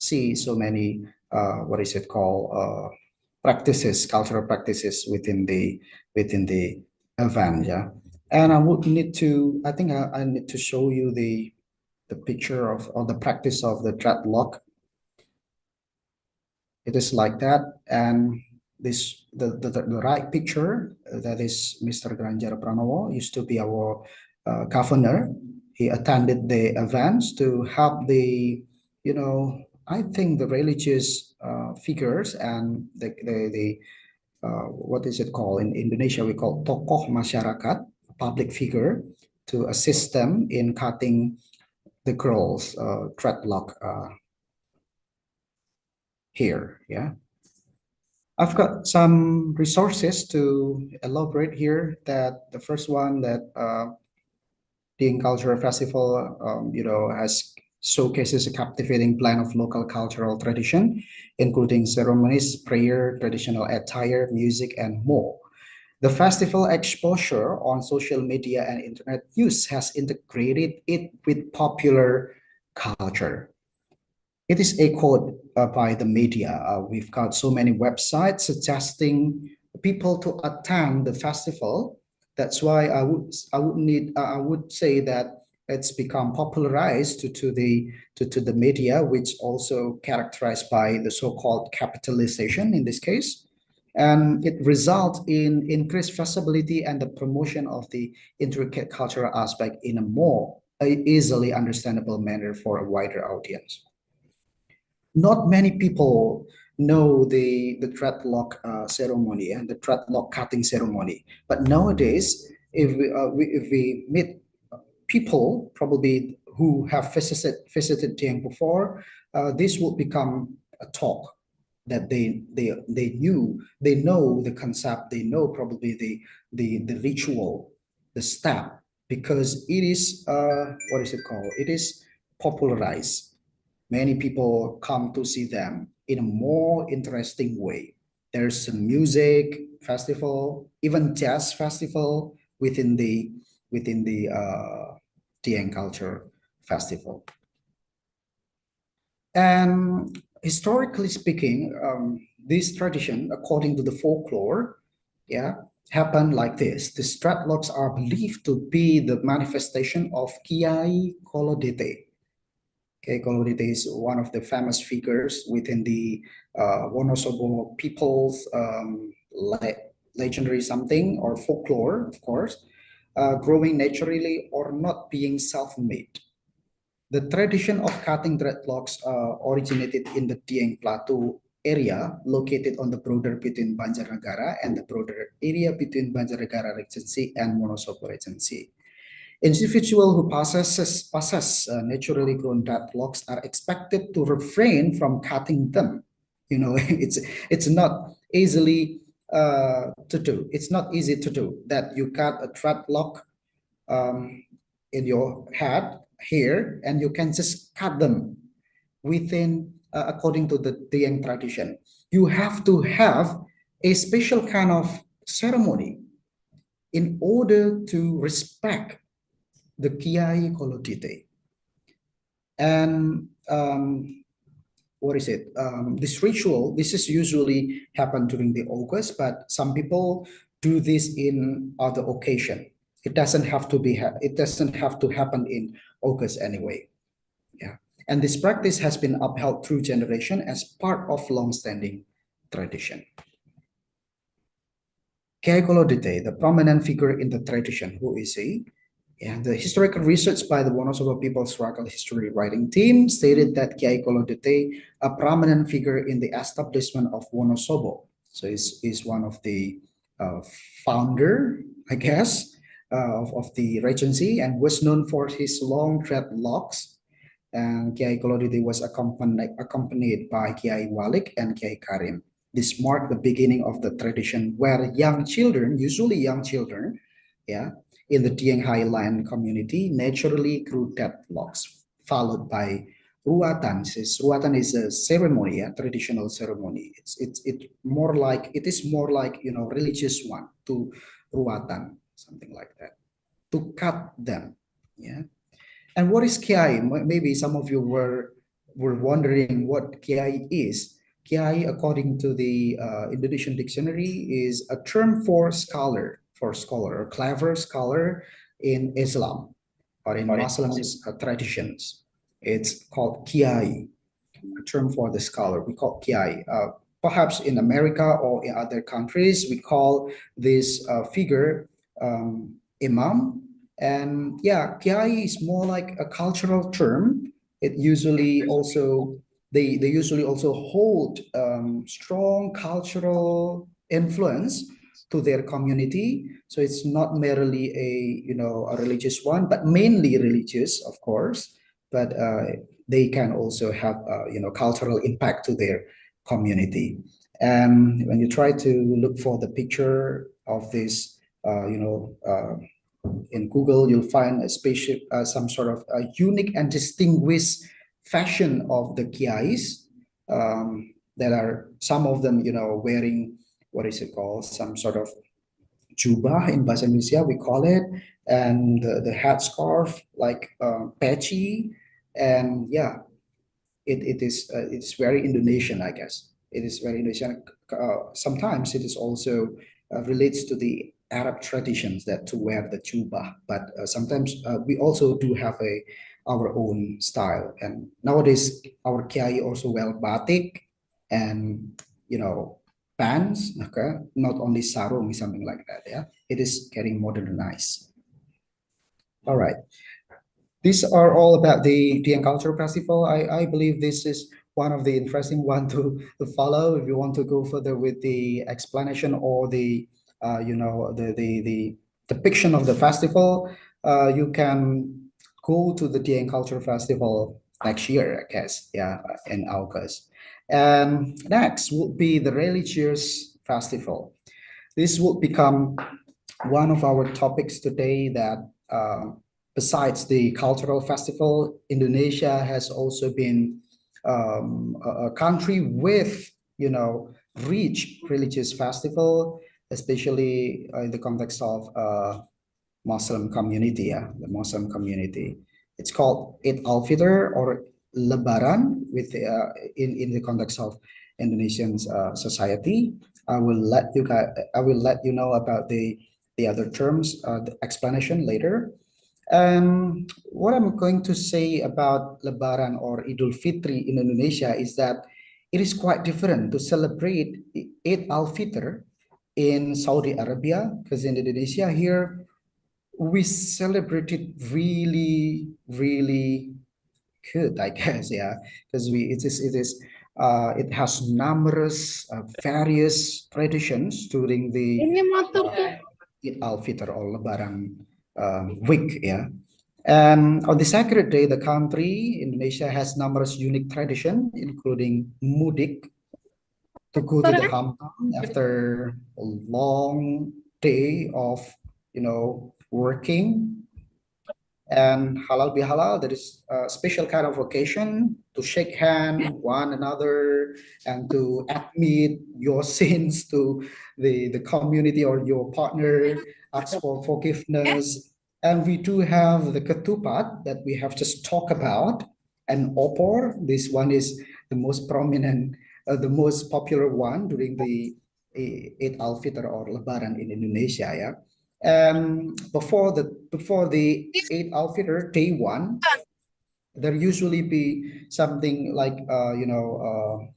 see so many, what is it called, cultural practices within the event. Yeah, and I think I need to show you the picture of or the practice of the dreadlock. It is like that, and the right picture, that is Mr. Ganjar Pranowo, used to be our governor. He attended the events to help the I think the religious figures and the what is it called in Indonesia? We call tokoh masyarakat, a public figure, to assist them in cutting the girls' dreadlock here. Yeah, I've got some resources to elaborate here. That the first one that the Cultural Festival, has showcases a captivating blend of local cultural tradition, including ceremonies, prayer, traditional attire, music, and more. The festival exposure on social media and internet use has integrated it with popular culture. It is echoed by the media. We've got so many websites suggesting people to attend the festival. That's why I would say that it's become popularized to the media, which also characterized by the so-called capitalization in this case, and it results in increased visibility and the promotion of the intricate cultural aspect in a more a easily understandable manner for a wider audience. Not many people know the dreadlock ceremony and the dreadlock cutting ceremony. But nowadays, if we meet people probably who have visited Dieng before, this will become a talk that they know the concept, they know probably the ritual, the step, because it is what is it called? It is popularized. Many people come to see them in a more interesting way. There's a music festival, even jazz festival within the Dieng Culture Festival. And historically speaking, this tradition, according to the folklore, yeah, happened like this. The dreadlocks are believed to be the manifestation of Kiai Kolodete. Okay, Kolodete is one of the famous figures within the Wonosobo people's legendary something or folklore, of course, growing naturally or not being self-made. The tradition of cutting dreadlocks originated in the Dieng Plateau area located on the border between Banjarnegara and the border area between Banjarnegara Regency and Wonosobo Regency. Individuals who possess naturally grown dreadlocks are expected to refrain from cutting them. You know, it's not easily to do. It's not easy to do that you cut a dreadlock um, in your head here, and you can just cut them within according to the Dieng tradition. You have to have a special kind of ceremony in order to respect the Kiai Kolodite. And what is it? This ritual, this is usually happen during the August, but some people do this in other occasion. It doesn't have to be. It doesn't have to happen in August anyway. Yeah, and this practice has been upheld through generation as part of long-standing tradition. Kiai Kolodite, the prominent figure in the tradition, who is he? And the historical research by the Wonosobo People Struggle History Writing Team stated that Kiai Kolodite, a prominent figure in the establishment of Wonosobo, so is one of the founder, I guess, of the regency, and was known for his long dreadlocks. And Kiai Kolodite was accompanied by Kiai Walik and Kiai Karim. This marked the beginning of the tradition where young children, usually young children, yeah, in the Dieng Highland community naturally grew dreadlocks, followed by ruatan. Ruatan is a ceremony, a traditional ceremony. It is more like religious one to ruatan, something like that, to cut them. Yeah. And what is kiai? Maybe some of you were wondering what kiai is. Kiai, according to the Indonesian dictionary, is a term for scholar, or clever scholar in Islam or in Muslim traditions. It's called kiai, a term for the scholar. We call kiai. Perhaps in America or in other countries, we call this figure imam. And yeah, kiai is more like a cultural term. It usually also they usually also hold strong cultural influence to their community. So it's not merely a religious one, but mainly religious, of course. But they can also have cultural impact to their community. And when you try to look for the picture of this, in Google, you'll find a spaceship, some sort of unique and distinguished fashion of the kiais. There are some of them, wearing what is it called? Some sort of jubah in Bahasa Indonesia, we call it, and the headscarf like peci, and yeah, it's very Indonesian, I guess. It is very Indonesian. Sometimes it is also relates to the Arab traditions that to wear the jubah, but sometimes we also do have our own style. And nowadays, our kiai also wear batik and pants. Okay, not only sarung, something like that. Yeah, it is getting modernized. All right. These are all about the Dian Culture Festival. I believe this is one of the interesting one to follow if you want to go further with the explanation or the the depiction of the festival. You can go to the Dian Culture Festival next year, I guess. Yeah, in August. And next would be the religious festival. This will become one of our topics today that besides the cultural festival, Indonesia has also been a country with, rich religious festival, especially in the context of Muslim community, yeah, the Muslim community. It's called Eid al-Fitr or Lebaran in the context of Indonesian society. I will let you know about the other terms, the explanation later. What I'm going to say about Lebaran or Idul Fitri in Indonesia is that it is quite different to celebrate Eid al-Fitr in Saudi Arabia, because in Indonesia here we celebrated really, really good, I guess, yeah, because it has numerous various traditions during the Ini motor tuh. Eid al-Fitr or Lebaran week, yeah. And on the sacred day, the country, Indonesia, has numerous unique tradition, including mudik, to go to the hammam after a long day of, working, and halal bihalal, there is a special kind of occasion to shake hand one another and to admit your sins to the community or your partner, ask for forgiveness. And we do have the ketupat that we have just talked about, and opor. This one is the most prominent, the most popular one during the Eid al-Fitr or Lebaran in Indonesia, yeah. Before the Eid al-Fitr day one, there usually be something like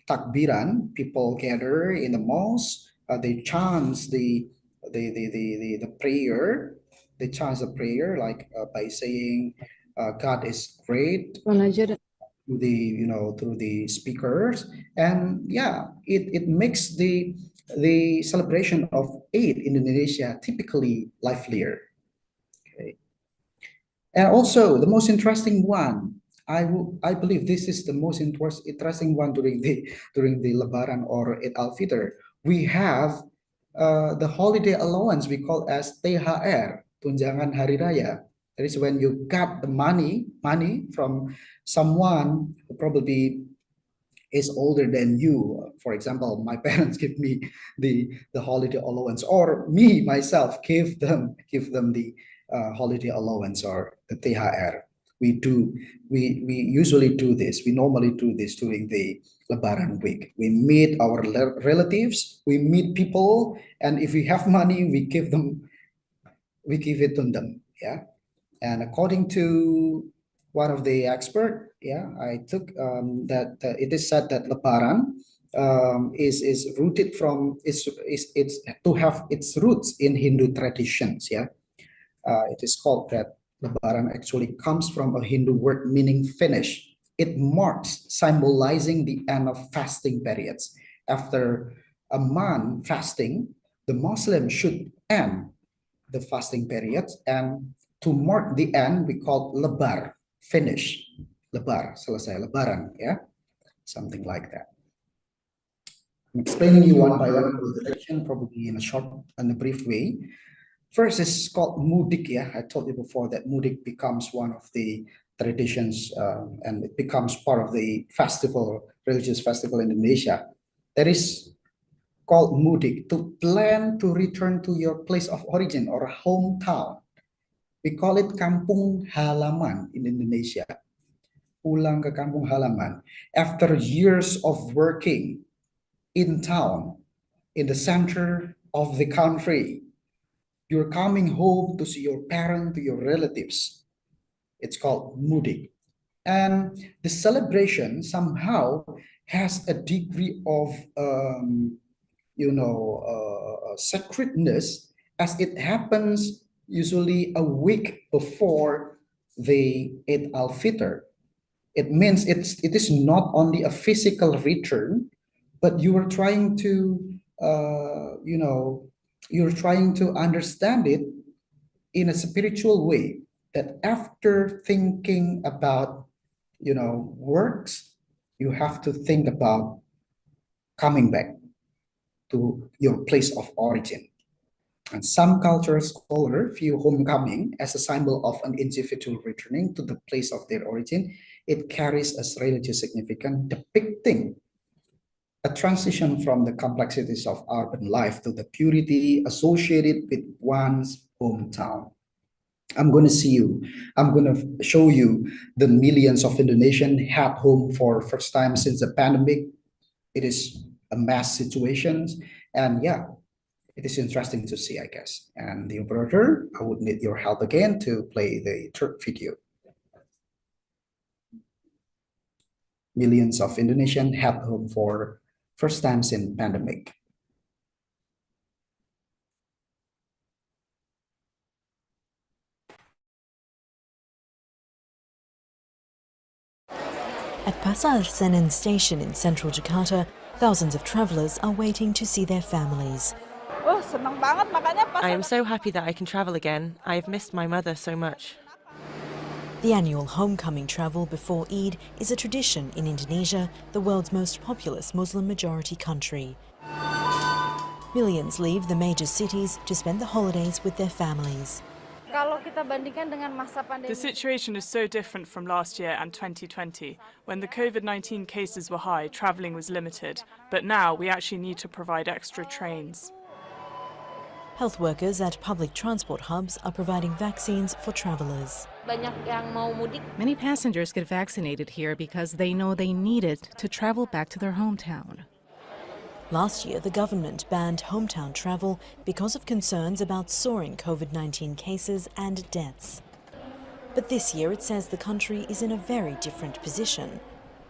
takbiran. People gather in the mosque. They chant the prayer. They chant the prayer like by saying, "God is great," through the speakers. And yeah, it makes the celebration of Eid in Indonesia typically livelier. Okay. And also the most interesting one, I believe this is the most interesting one during the Lebaran or Eid al-Fitr. We have the holiday allowance we call as THR, tunjangan hari raya. That is when you got the money from someone who probably is older than you. For example, my parents give me the holiday allowance, or me myself give them the holiday allowance or the THR. We usually do this. We normally do this during the Lebaran week. We meet our relatives, we meet people, and if we have money, we give it to them. Yeah. And according to one of the expert, yeah, I took that it is said that Lebaran is rooted from it's to have its roots in Hindu traditions. Yeah, it is called that Lebaran actually comes from a Hindu word meaning finish. It marks symbolizing the end of fasting periods. After a month fasting, the Muslim should end the fasting period, and to mark the end we call lebar, finish, lebar, selesai, lebaran, yeah, something like that. I'm explaining you one by one the tradition, probably in a short and a brief way. First is called mudik, yeah. I told you before that mudik becomes one of the traditions, and it becomes part of the festival, religious festival in Indonesia. That is called mudik, to plan to return to your place of origin or hometown. We call it kampung halaman in Indonesia. Pulang ke kampung halaman. After years of working in town, in the center of the country, you're coming home to see your parents, to your relatives. It's called mudik. And the celebration somehow has a degree of sacredness, as it happens usually a week before the Eid al-Fitr. It means it is not only a physical return, but you are trying to, you're trying to understand it in a spiritual way, that after thinking about, works, you have to think about coming back to your place of origin. And some cultures scholars view homecoming as a symbol of an individual returning to the place of their origin. It carries a religious significance, depicting a transition from the complexities of urban life to the purity associated with one's hometown. I'm going to see you. I'm going to show you the millions of Indonesians head home for first time since the pandemic. It is a mass situation, and yeah, it is interesting to see, I guess. And the operator, I would need your help again to play the third video. Millions of Indonesians head home for first time since pandemic. At Pasar Senen station in central Jakarta, thousands of travelers are waiting to see their families. I am so happy that I can travel again. I have missed my mother so much. The annual homecoming travel before Eid is a tradition in Indonesia, the world's most populous Muslim-majority country. Millions leave the major cities to spend the holidays with their families. The situation is so different from last year and 2020. When the COVID-19 cases were high, travelling was limited. But now we actually need to provide extra trains. Health workers at public transport hubs are providing vaccines for travellers. Many passengers get vaccinated here because they know they need it to travel back to their hometown. Last year, the government banned hometown travel because of concerns about soaring COVID-19 cases and deaths. But this year, it says the country is in a very different position.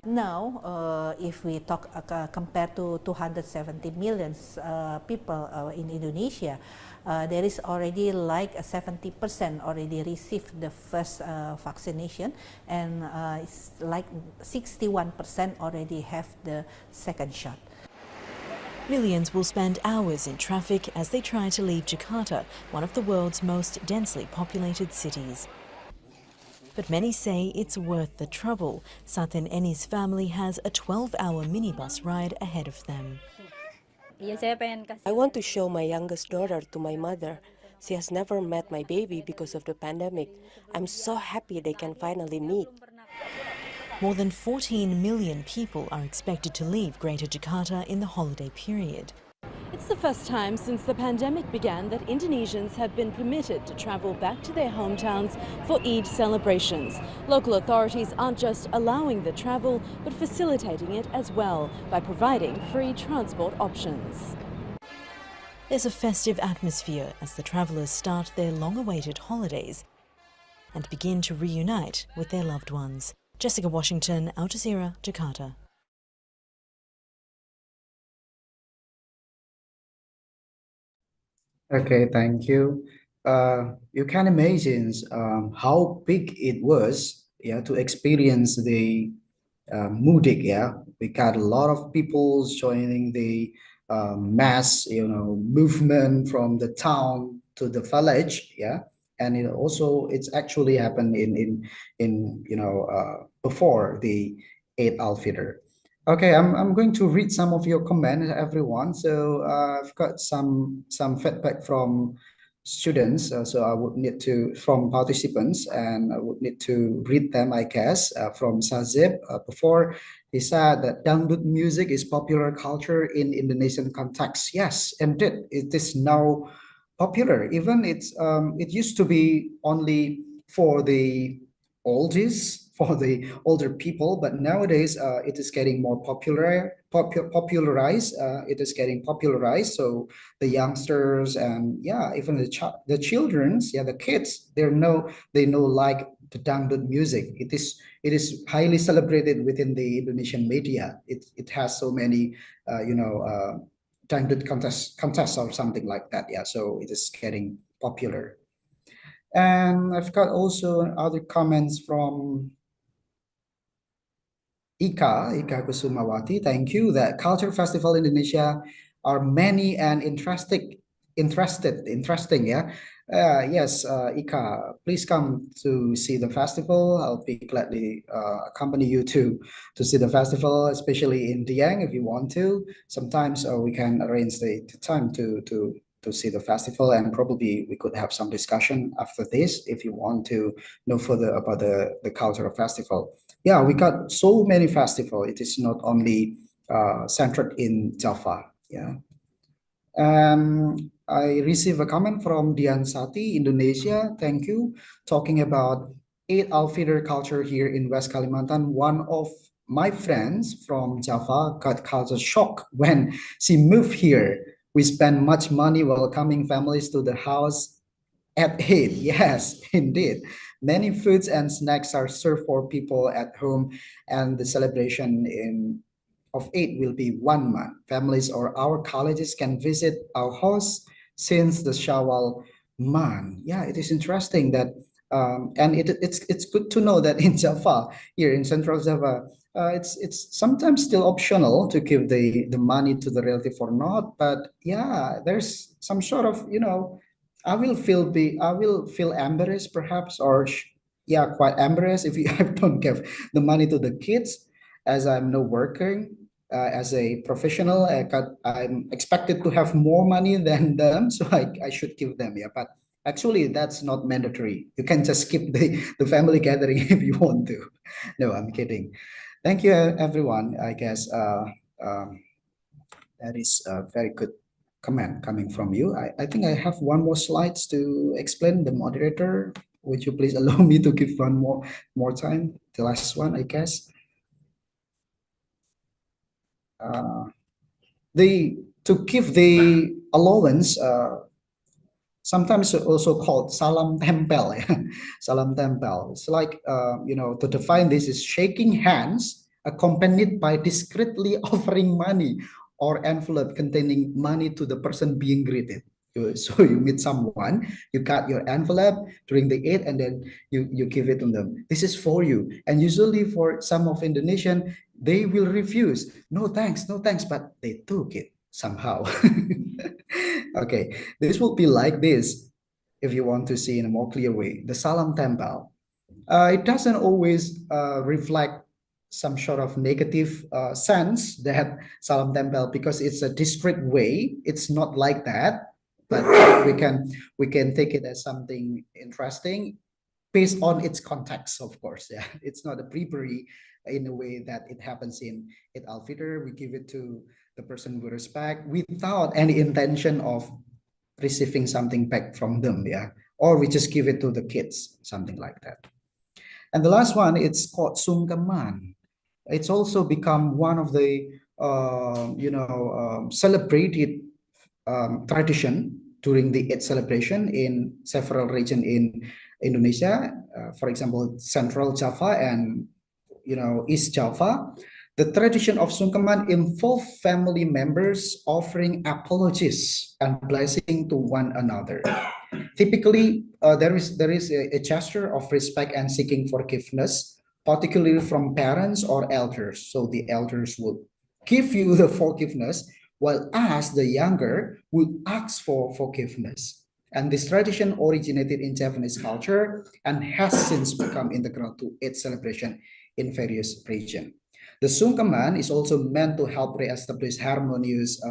Now, if we talk compared to 270 million people in Indonesia, there is already like 70% already received the first vaccination, and it's like 61% already have the second shot. Millions will spend hours in traffic as they try to leave Jakarta, one of the world's most densely populated cities. But many say it's worth the trouble. Satin Eni's family has a 12-hour minibus ride ahead of them. I want to show my youngest daughter to my mother. She has never met my baby because of the pandemic. I'm so happy they can finally meet. More than 14 million people are expected to leave Greater Jakarta in the holiday period. It's the first time since the pandemic began that Indonesians have been permitted to travel back to their hometowns for Eid celebrations. Local authorities aren't just allowing the travel, but facilitating it as well by providing free transport options. There's a festive atmosphere as the travellers start their long-awaited holidays and begin to reunite with their loved ones. Jessica Washington, Al Jazeera, Jakarta. Okay, thank you. You can imagine how big it was, yeah, to experience the Mudik, yeah. We got a lot of people joining the mass, movement from the town to the village, yeah. And it's actually happened in before the Eid al-Fitr. Okay, I'm going to read some of your comments, everyone. So I've got some feedback from students. So I would need to from participants, and I would need to read them, I guess. From Sazib, before he said that dangdut music is popular culture in Indonesian context. Yes, indeed, it is now popular. Even it used to be only for the oldies, for the older people, but nowadays it is getting more popularized. It is getting popularized. So the youngsters and yeah, even the childrens, yeah, the kids, they know like the dangdut music. It is highly celebrated within the Indonesian media. It has so many dangdut contests or something like that. Yeah, so it is getting popular. And I've got also other comments from Ika Kusumawati. Thank you. That culture festival in Indonesia are many and interesting. Yeah. Yes, Ika, please come to see the festival. I'll be gladly accompany you to see the festival, especially in Dieng if you want to. Sometimes we can arrange the time to see the festival, and probably we could have some discussion after this if you want to know further about the cultural festival. Yeah, we got so many festivals. It is not only centered in Java. Yeah. I received a comment from Dian Sati, Indonesia. Thank you. Talking about Eid al-Fitr culture here in West Kalimantan. One of my friends from Java got culture shock when she moved here. We spend much money welcoming families to the house at Eid. Yes, indeed. Many foods and snacks are served for people at home, and the celebration of Eid will be 1 month. Families or our colleges can visit our house since the Shawwal month. Yeah, it is interesting that, and it's good to know that in Java, here in Central Java, it's sometimes still optional to give the money to the relative or not. But yeah, there's some sort of I will feel embarrassed perhaps, or yeah, quite embarrassed if I don't give the money to the kids, as I'm no working as a professional. I'm expected to have more money than them, so I should give them. Yeah, but actually that's not mandatory. You can just skip the family gathering if you want to. No, I'm kidding. Thank you, everyone. I guess that is a very good comment coming from you. I think I have one more slides to explain. The moderator, would you please allow me to give one more time? The last one, I guess. The to give the allowance, sometimes also called salam tempel. Salam tempel. It's like to define this is shaking hands accompanied by discreetly offering money or envelope containing money to the person being greeted. So you meet someone, you cut your envelope during the Eid, and then you give it to them. This is for you. And usually for some of Indonesian, they will refuse. No thanks, no thanks, but they took it somehow. Okay, this will be like this if you want to see in a more clear way. The salam tempel. It doesn't always reflect some sort of negative sense, that salam tempel, because it's a discreet way. It's not like that, but we can take it as something interesting based on its context, of course. Yeah, it's not a bribery in a way that it happens in Eid al-Fitr. We give it to the person we respect without any intention of receiving something back from them. Yeah, or we just give it to the kids, something like that. And the last one, it's called sungkeman. It's also become one of the celebrated tradition during the Eid celebration in several regions in Indonesia. For example, Central Java and East Java. The tradition of sungkeman involve family members offering apologies and blessing to one another. Typically, there is a gesture of respect and seeking forgiveness, particularly from parents or elders. So the elders would give you the forgiveness, while us, the younger, would ask for forgiveness. And this tradition originated in Japanese culture and has since become integral to its celebration in various regions. The sungkeman is also meant to help reestablish harmonious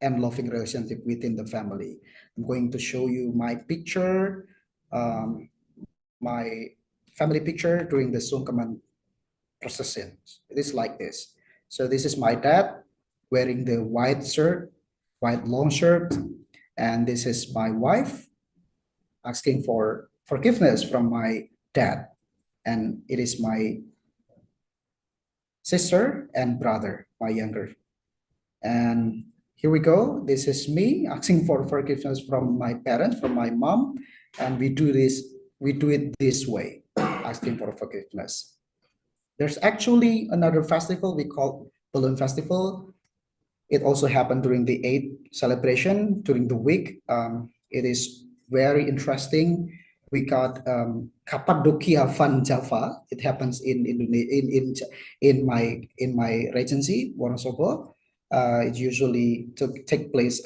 and loving relationship within the family. I'm going to show you my picture, my family picture during the sungkeman procession. It is like this. So this is my dad wearing the white shirt, white long shirt, and this is my wife asking for forgiveness from my dad, and it is my sister and brother, my younger. And here we go. This is me asking for forgiveness from my parents, from my mom, and we do it this way, asking for forgiveness. There's actually another festival we call Balloon Festival. It also happened during the Eid celebration during the week. It is very interesting we got Cappadocia Fun Java. It happens in Indonesia, in my regency, Wonosobo. It usually take place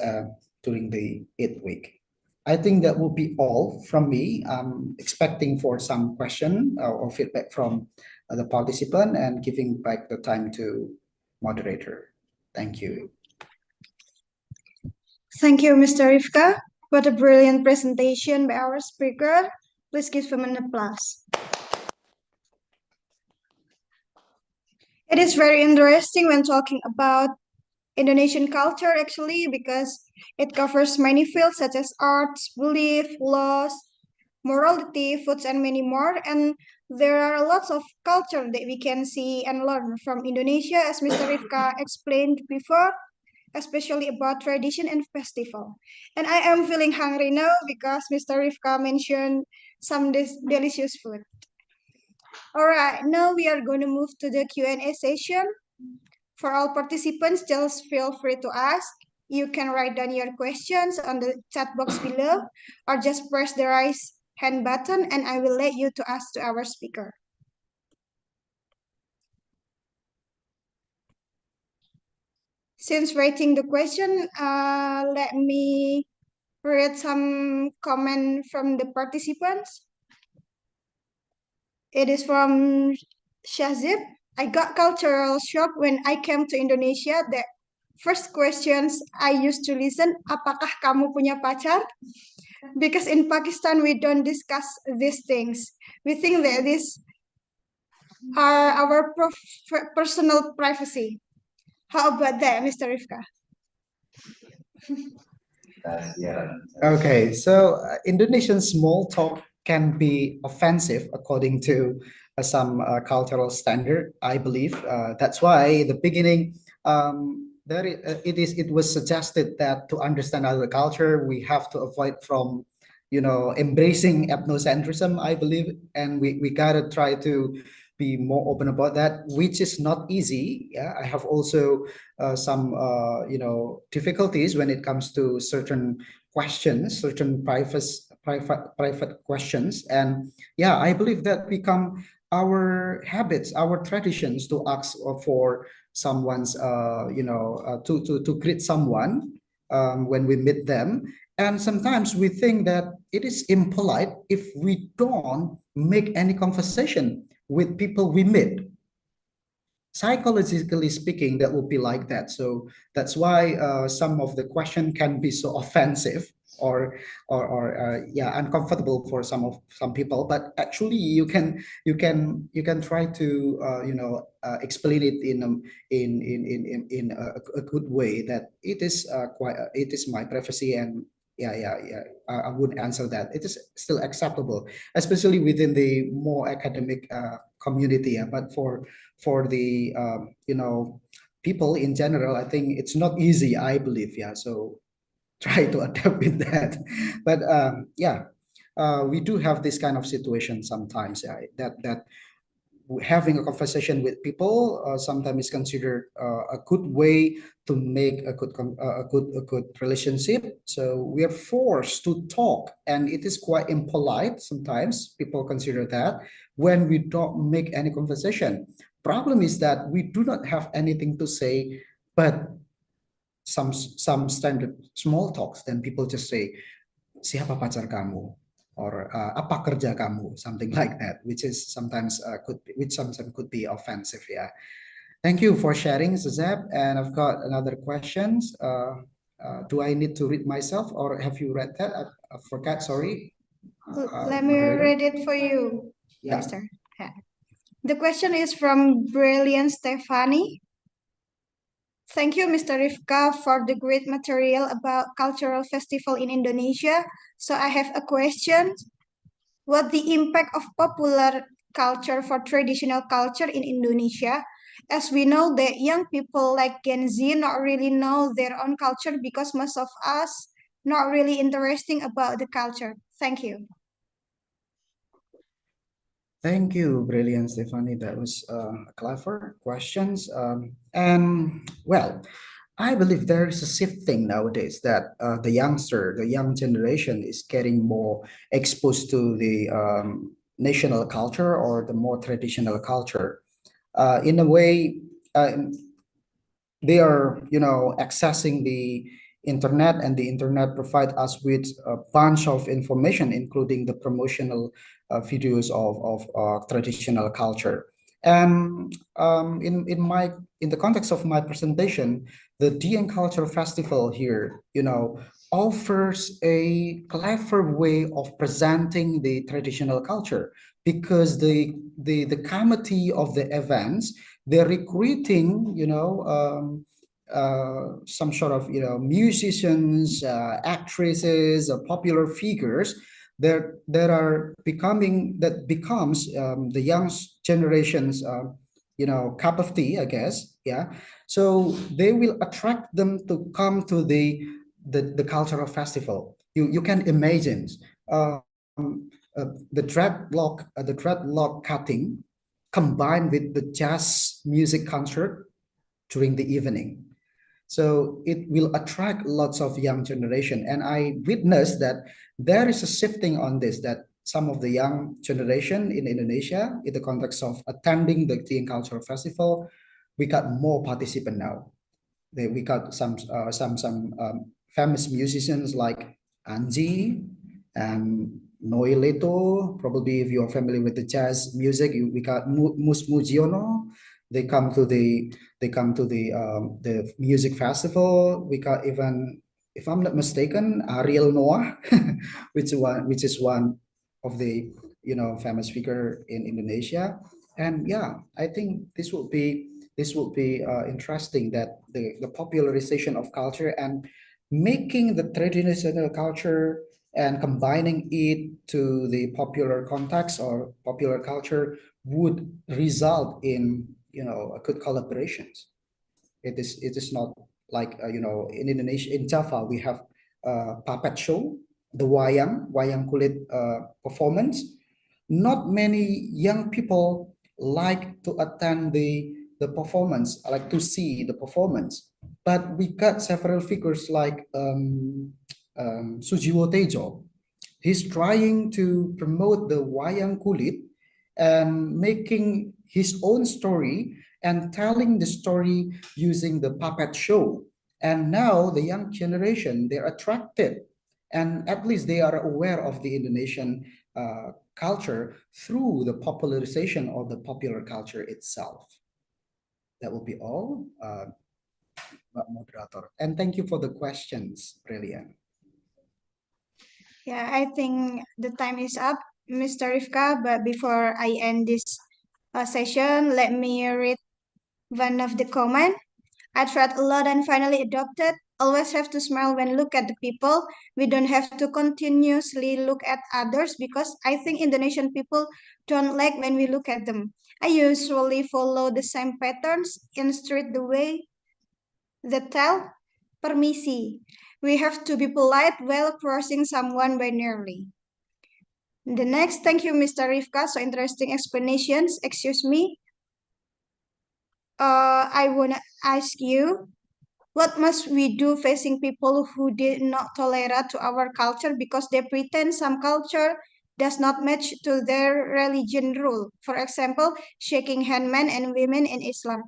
during the 8th week. I think that will be all from me. I'm expecting for some question or feedback from the participant and giving back the time to moderator. Thank you. Thank you, Mr. Rifka. What a brilliant presentation by our speaker. Please give him an applause. It is very interesting when talking about Indonesian culture actually because it covers many fields such as arts, belief, laws, morality, foods, and many more. And there are lots of culture that we can see and learn from Indonesia, as Mr. Rifka explained before, especially about tradition and festival. And I am feeling hungry now because Mr. Rifka mentioned some delicious food. All right, now we are going to move to the Q&A session. For all participants, just feel free to ask. You can write down your questions on the chat box below or just press the raise hand button and I will let you to ask to our speaker. Since writing the question, let me read some comment from the participants. It is from Shazib. I got cultural shock when I came to Indonesia. The first questions I used to listen, apakah kamu punya pacar? Because in Pakistan, we don't discuss these things. We think that these are our personal privacy. How about that, Mr. Rifka? Okay, so Indonesian small talk can be offensive according to some cultural standard, I believe. That's why the beginning, it was suggested that to understand other culture, we have to avoid from, embracing ethnocentrism, I believe, and we gotta try to be more open about that, which is not easy. Yeah, I have also some difficulties when it comes to certain questions, certain private questions, and yeah, I believe that become our habits, our traditions to ask for someone's to greet someone when we meet them. And sometimes we think that it is impolite if we don't make any conversation with people we meet. Psychologically speaking, that would be like that. So that's why some of the question can be so offensive or uncomfortable for some people. But actually, you can try to explain it in a good way that it is it is my privacy, and I wouldn't answer that. It is still acceptable, especially within the more academic community. Yeah. But for the people in general, I think it's not easy, I believe. Yeah. So try to adapt with that. But we do have this kind of situation sometimes. Yeah, that having a conversation with people sometimes is considered a good way to make a good relationship. So we are forced to talk, and it is quite impolite sometimes. People consider that when we don't make any conversation. Problem is that we do not have anything to say, but some standard small talks. Then people just say, "Siapa pacar kamu?" or "Apa kerja kamu?" something like that, which is sometimes could be offensive. Yeah. Thank you for sharing, Suzab. And I've got another questions. Do I need to read myself, or have you read that? I forgot. Sorry. Let me read it for you, Yeah. Mr. The question is from Brilliant Stefani. Thank you, Mr. Rifka, for the great material about cultural festival in Indonesia. So I have a question. What the impact of popular culture for traditional culture in Indonesia? As we know that young people like Gen Z not really know their own culture because most of us not really interesting about the culture. Thank you. Thank you, brilliant, Stephanie. That was clever questions. And well, I believe there is a shifting nowadays that the young generation is getting more exposed to the national culture or the more traditional culture. In a way, they are, accessing the internet, and the internet provide us with a bunch of information, including the promotional videos of traditional culture. And in the context of my presentation, the Dian Culture Festival here, offers a clever way of presenting the traditional culture, because the committee of the events, they're recruiting, some sort of, musicians, actresses, popular figures that are becoming that becomes the young generation's cup of tea, I guess. Yeah. So they will attract them to come to the cultural festival. You can imagine um, the dreadlock cutting combined with the jazz music concert during the evening. So it will attract lots of young generation. And I witnessed that there is a shifting on this, that some of the young generation in Indonesia, in the context of attending the Teen Cultural Festival, we got more participant now. We got some famous musicians like Anji and Noi Leto. Probably if you're familiar with the jazz music, we got Mus Mujiono. They come to the music festival. We got, even if I'm not mistaken, Ariel Noah, which is one of the famous figure in Indonesia. And yeah, I think this would be interesting, that the popularization of culture and making the traditional culture and combining it to the popular context or popular culture would result in a good collaborations. It is not like, in Indonesia, in Java we have puppet show, the wayang kulit performance. Not many young people like to attend the performance, like to see the performance. But we got several figures like Sujiwo Tejo. He's trying to promote the wayang kulit and making his own story and telling the story using the puppet show. And now the young generation, they're attracted, and at least they are aware of the Indonesian culture through the popularization of the popular culture itself. That will be all, moderator. And thank you for the questions, Brilliant. Yeah, I think the time is up, Mr. Rifka. But before I end this session, let me read one of the comment. I tried a lot and finally adopted. Always have to smile when look at the people. We don't have to continuously look at others because I think Indonesian people don't like when we look at them. I usually follow the same patterns in street the way they tell permisi. We have to be polite while crossing someone by nearly. The next, thank you, Mr. Rifka. So interesting explanations. Excuse me. I want to ask you, what must we do facing people who did not tolerate to our culture because they pretend some culture does not match to their religion rule? For example, shaking hand men and women in Islam.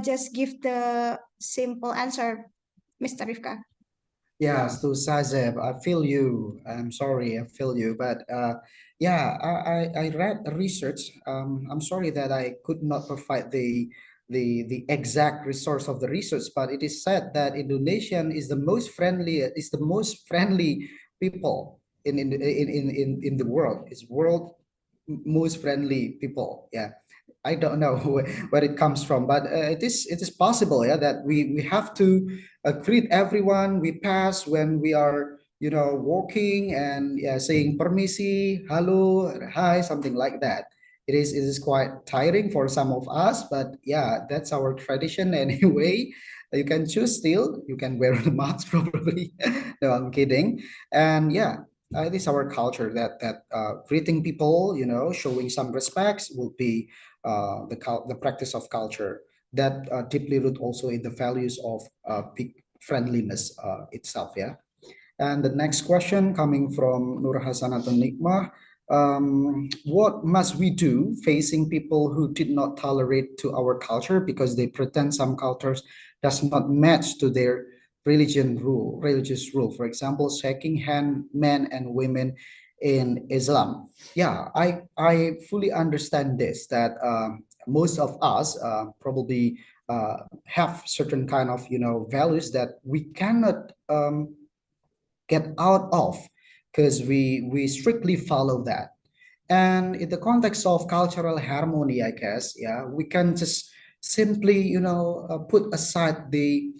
Just give the simple answer, Mr. Rifka. Yes, to Sazeb, I feel you. I'm sorry, I feel you. But yeah, I read the research. I'm sorry that I could not provide the exact resource of the research, but it is said that Indonesian is the most friendly people in the world. It's world most friendly people. Yeah. I don't know where it comes from, but it is possible, yeah, that we have to greet everyone we pass when we are, walking, and yeah, saying permisi, hello, hi, something like that. It is quite tiring for some of us, but yeah, that's our tradition anyway. You can choose still. You can wear the mask probably. No, I'm kidding. And yeah, it is our culture that greeting people, showing some respects will be the practice of culture. that deeply root also in the values of peak friendliness itself. Yeah. And the next question coming from Nur Hasanatun Nikmah. What must we do facing people who did not tolerate to our culture because they pretend some cultures does not match to their religious rule? For example, shaking hand men and women in Islam. Yeah, I fully understand this that most of us probably have certain kind of values that we cannot get out of because we strictly follow that. And in the context of cultural harmony, I guess, yeah, we can just simply put aside the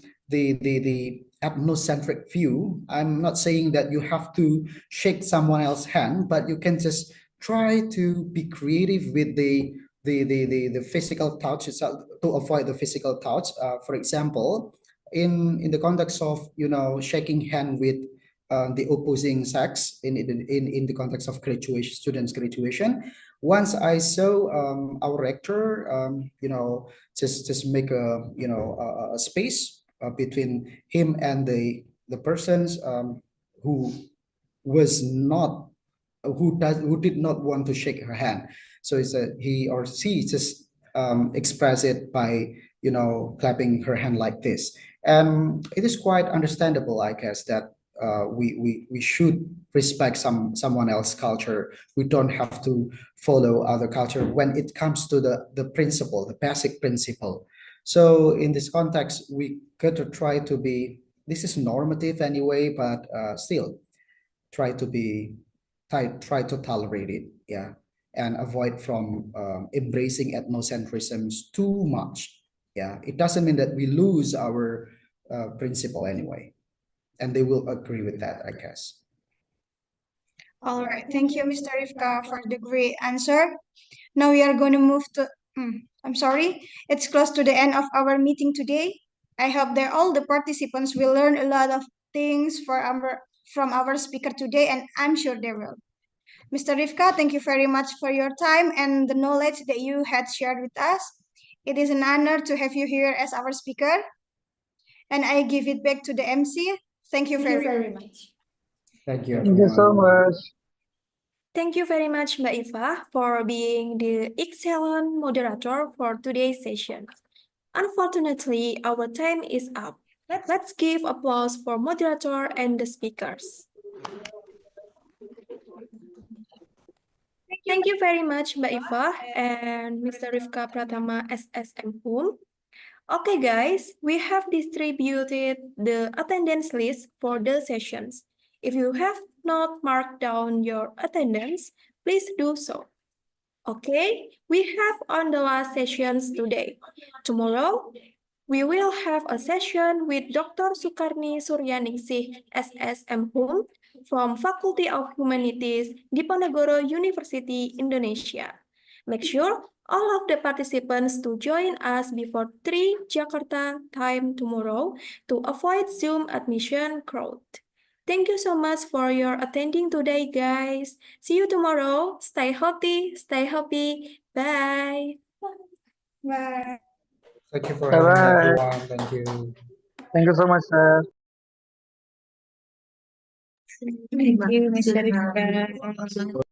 ethnocentric view. I'm not saying that you have to shake someone else's hand, but you can just try to be creative with the physical touch itself to avoid the physical touch. For example, in the context of shaking hand with the opposing sex in the context of graduation, students graduation. Once I saw our rector, just make a space between him and the persons who was not who did not want to shake her hand. So it's a he or she just express it by clapping her hand like this. And it is quite understandable, I guess, that we should respect someone else's culture. We don't have to follow other culture when it comes to the principle, the basic principle. So in this context, we got to try to be. This is normative anyway, but still try to be try to tolerate it, yeah, and avoid from embracing ethnocentrisms too much. Yeah, it doesn't mean that we lose our principle anyway, and they will agree with that, I guess. All right. Thank you, Mr. Rifka, for the great answer. Now we are going to move to. I'm sorry. It's close to the end of our meeting today. I hope that all the participants will learn a lot of things from our speaker today, and I'm sure they will. Mr. Rifka, thank you very much for your time and the knowledge that you had shared with us. It is an honor to have you here as our speaker. And I give it back to the MC. Thank you very much. Thank you, Thank you so everyone. much. Thank you very much, Mbak Iva, for being the excellent moderator for today's session. Unfortunately, our time is up. Let's give applause for moderator and the speakers. Thank you very much, Mbak Iva and Mr. Rifka Pratama SSM Hum. Okay, guys, we have distributed the attendance list for the sessions. If you have not marked down your attendance, please do so. Okay, we have on the last sessions today. Tomorrow, we will have a session with Dr. Sukarni Suryaningsih, SSM Hum, from Faculty of Humanities, Diponegoro University, Indonesia. Make sure all of the participants to join us before 3 Jakarta time tomorrow to avoid Zoom admission crowd. Thank you so much for your attending today, guys. See you tomorrow. Stay healthy, stay happy. Bye. Bye. Thank you for Bye having me, bye. everyone. Thank you. Thank you so much, sir. Thank you, Mr. Rifka.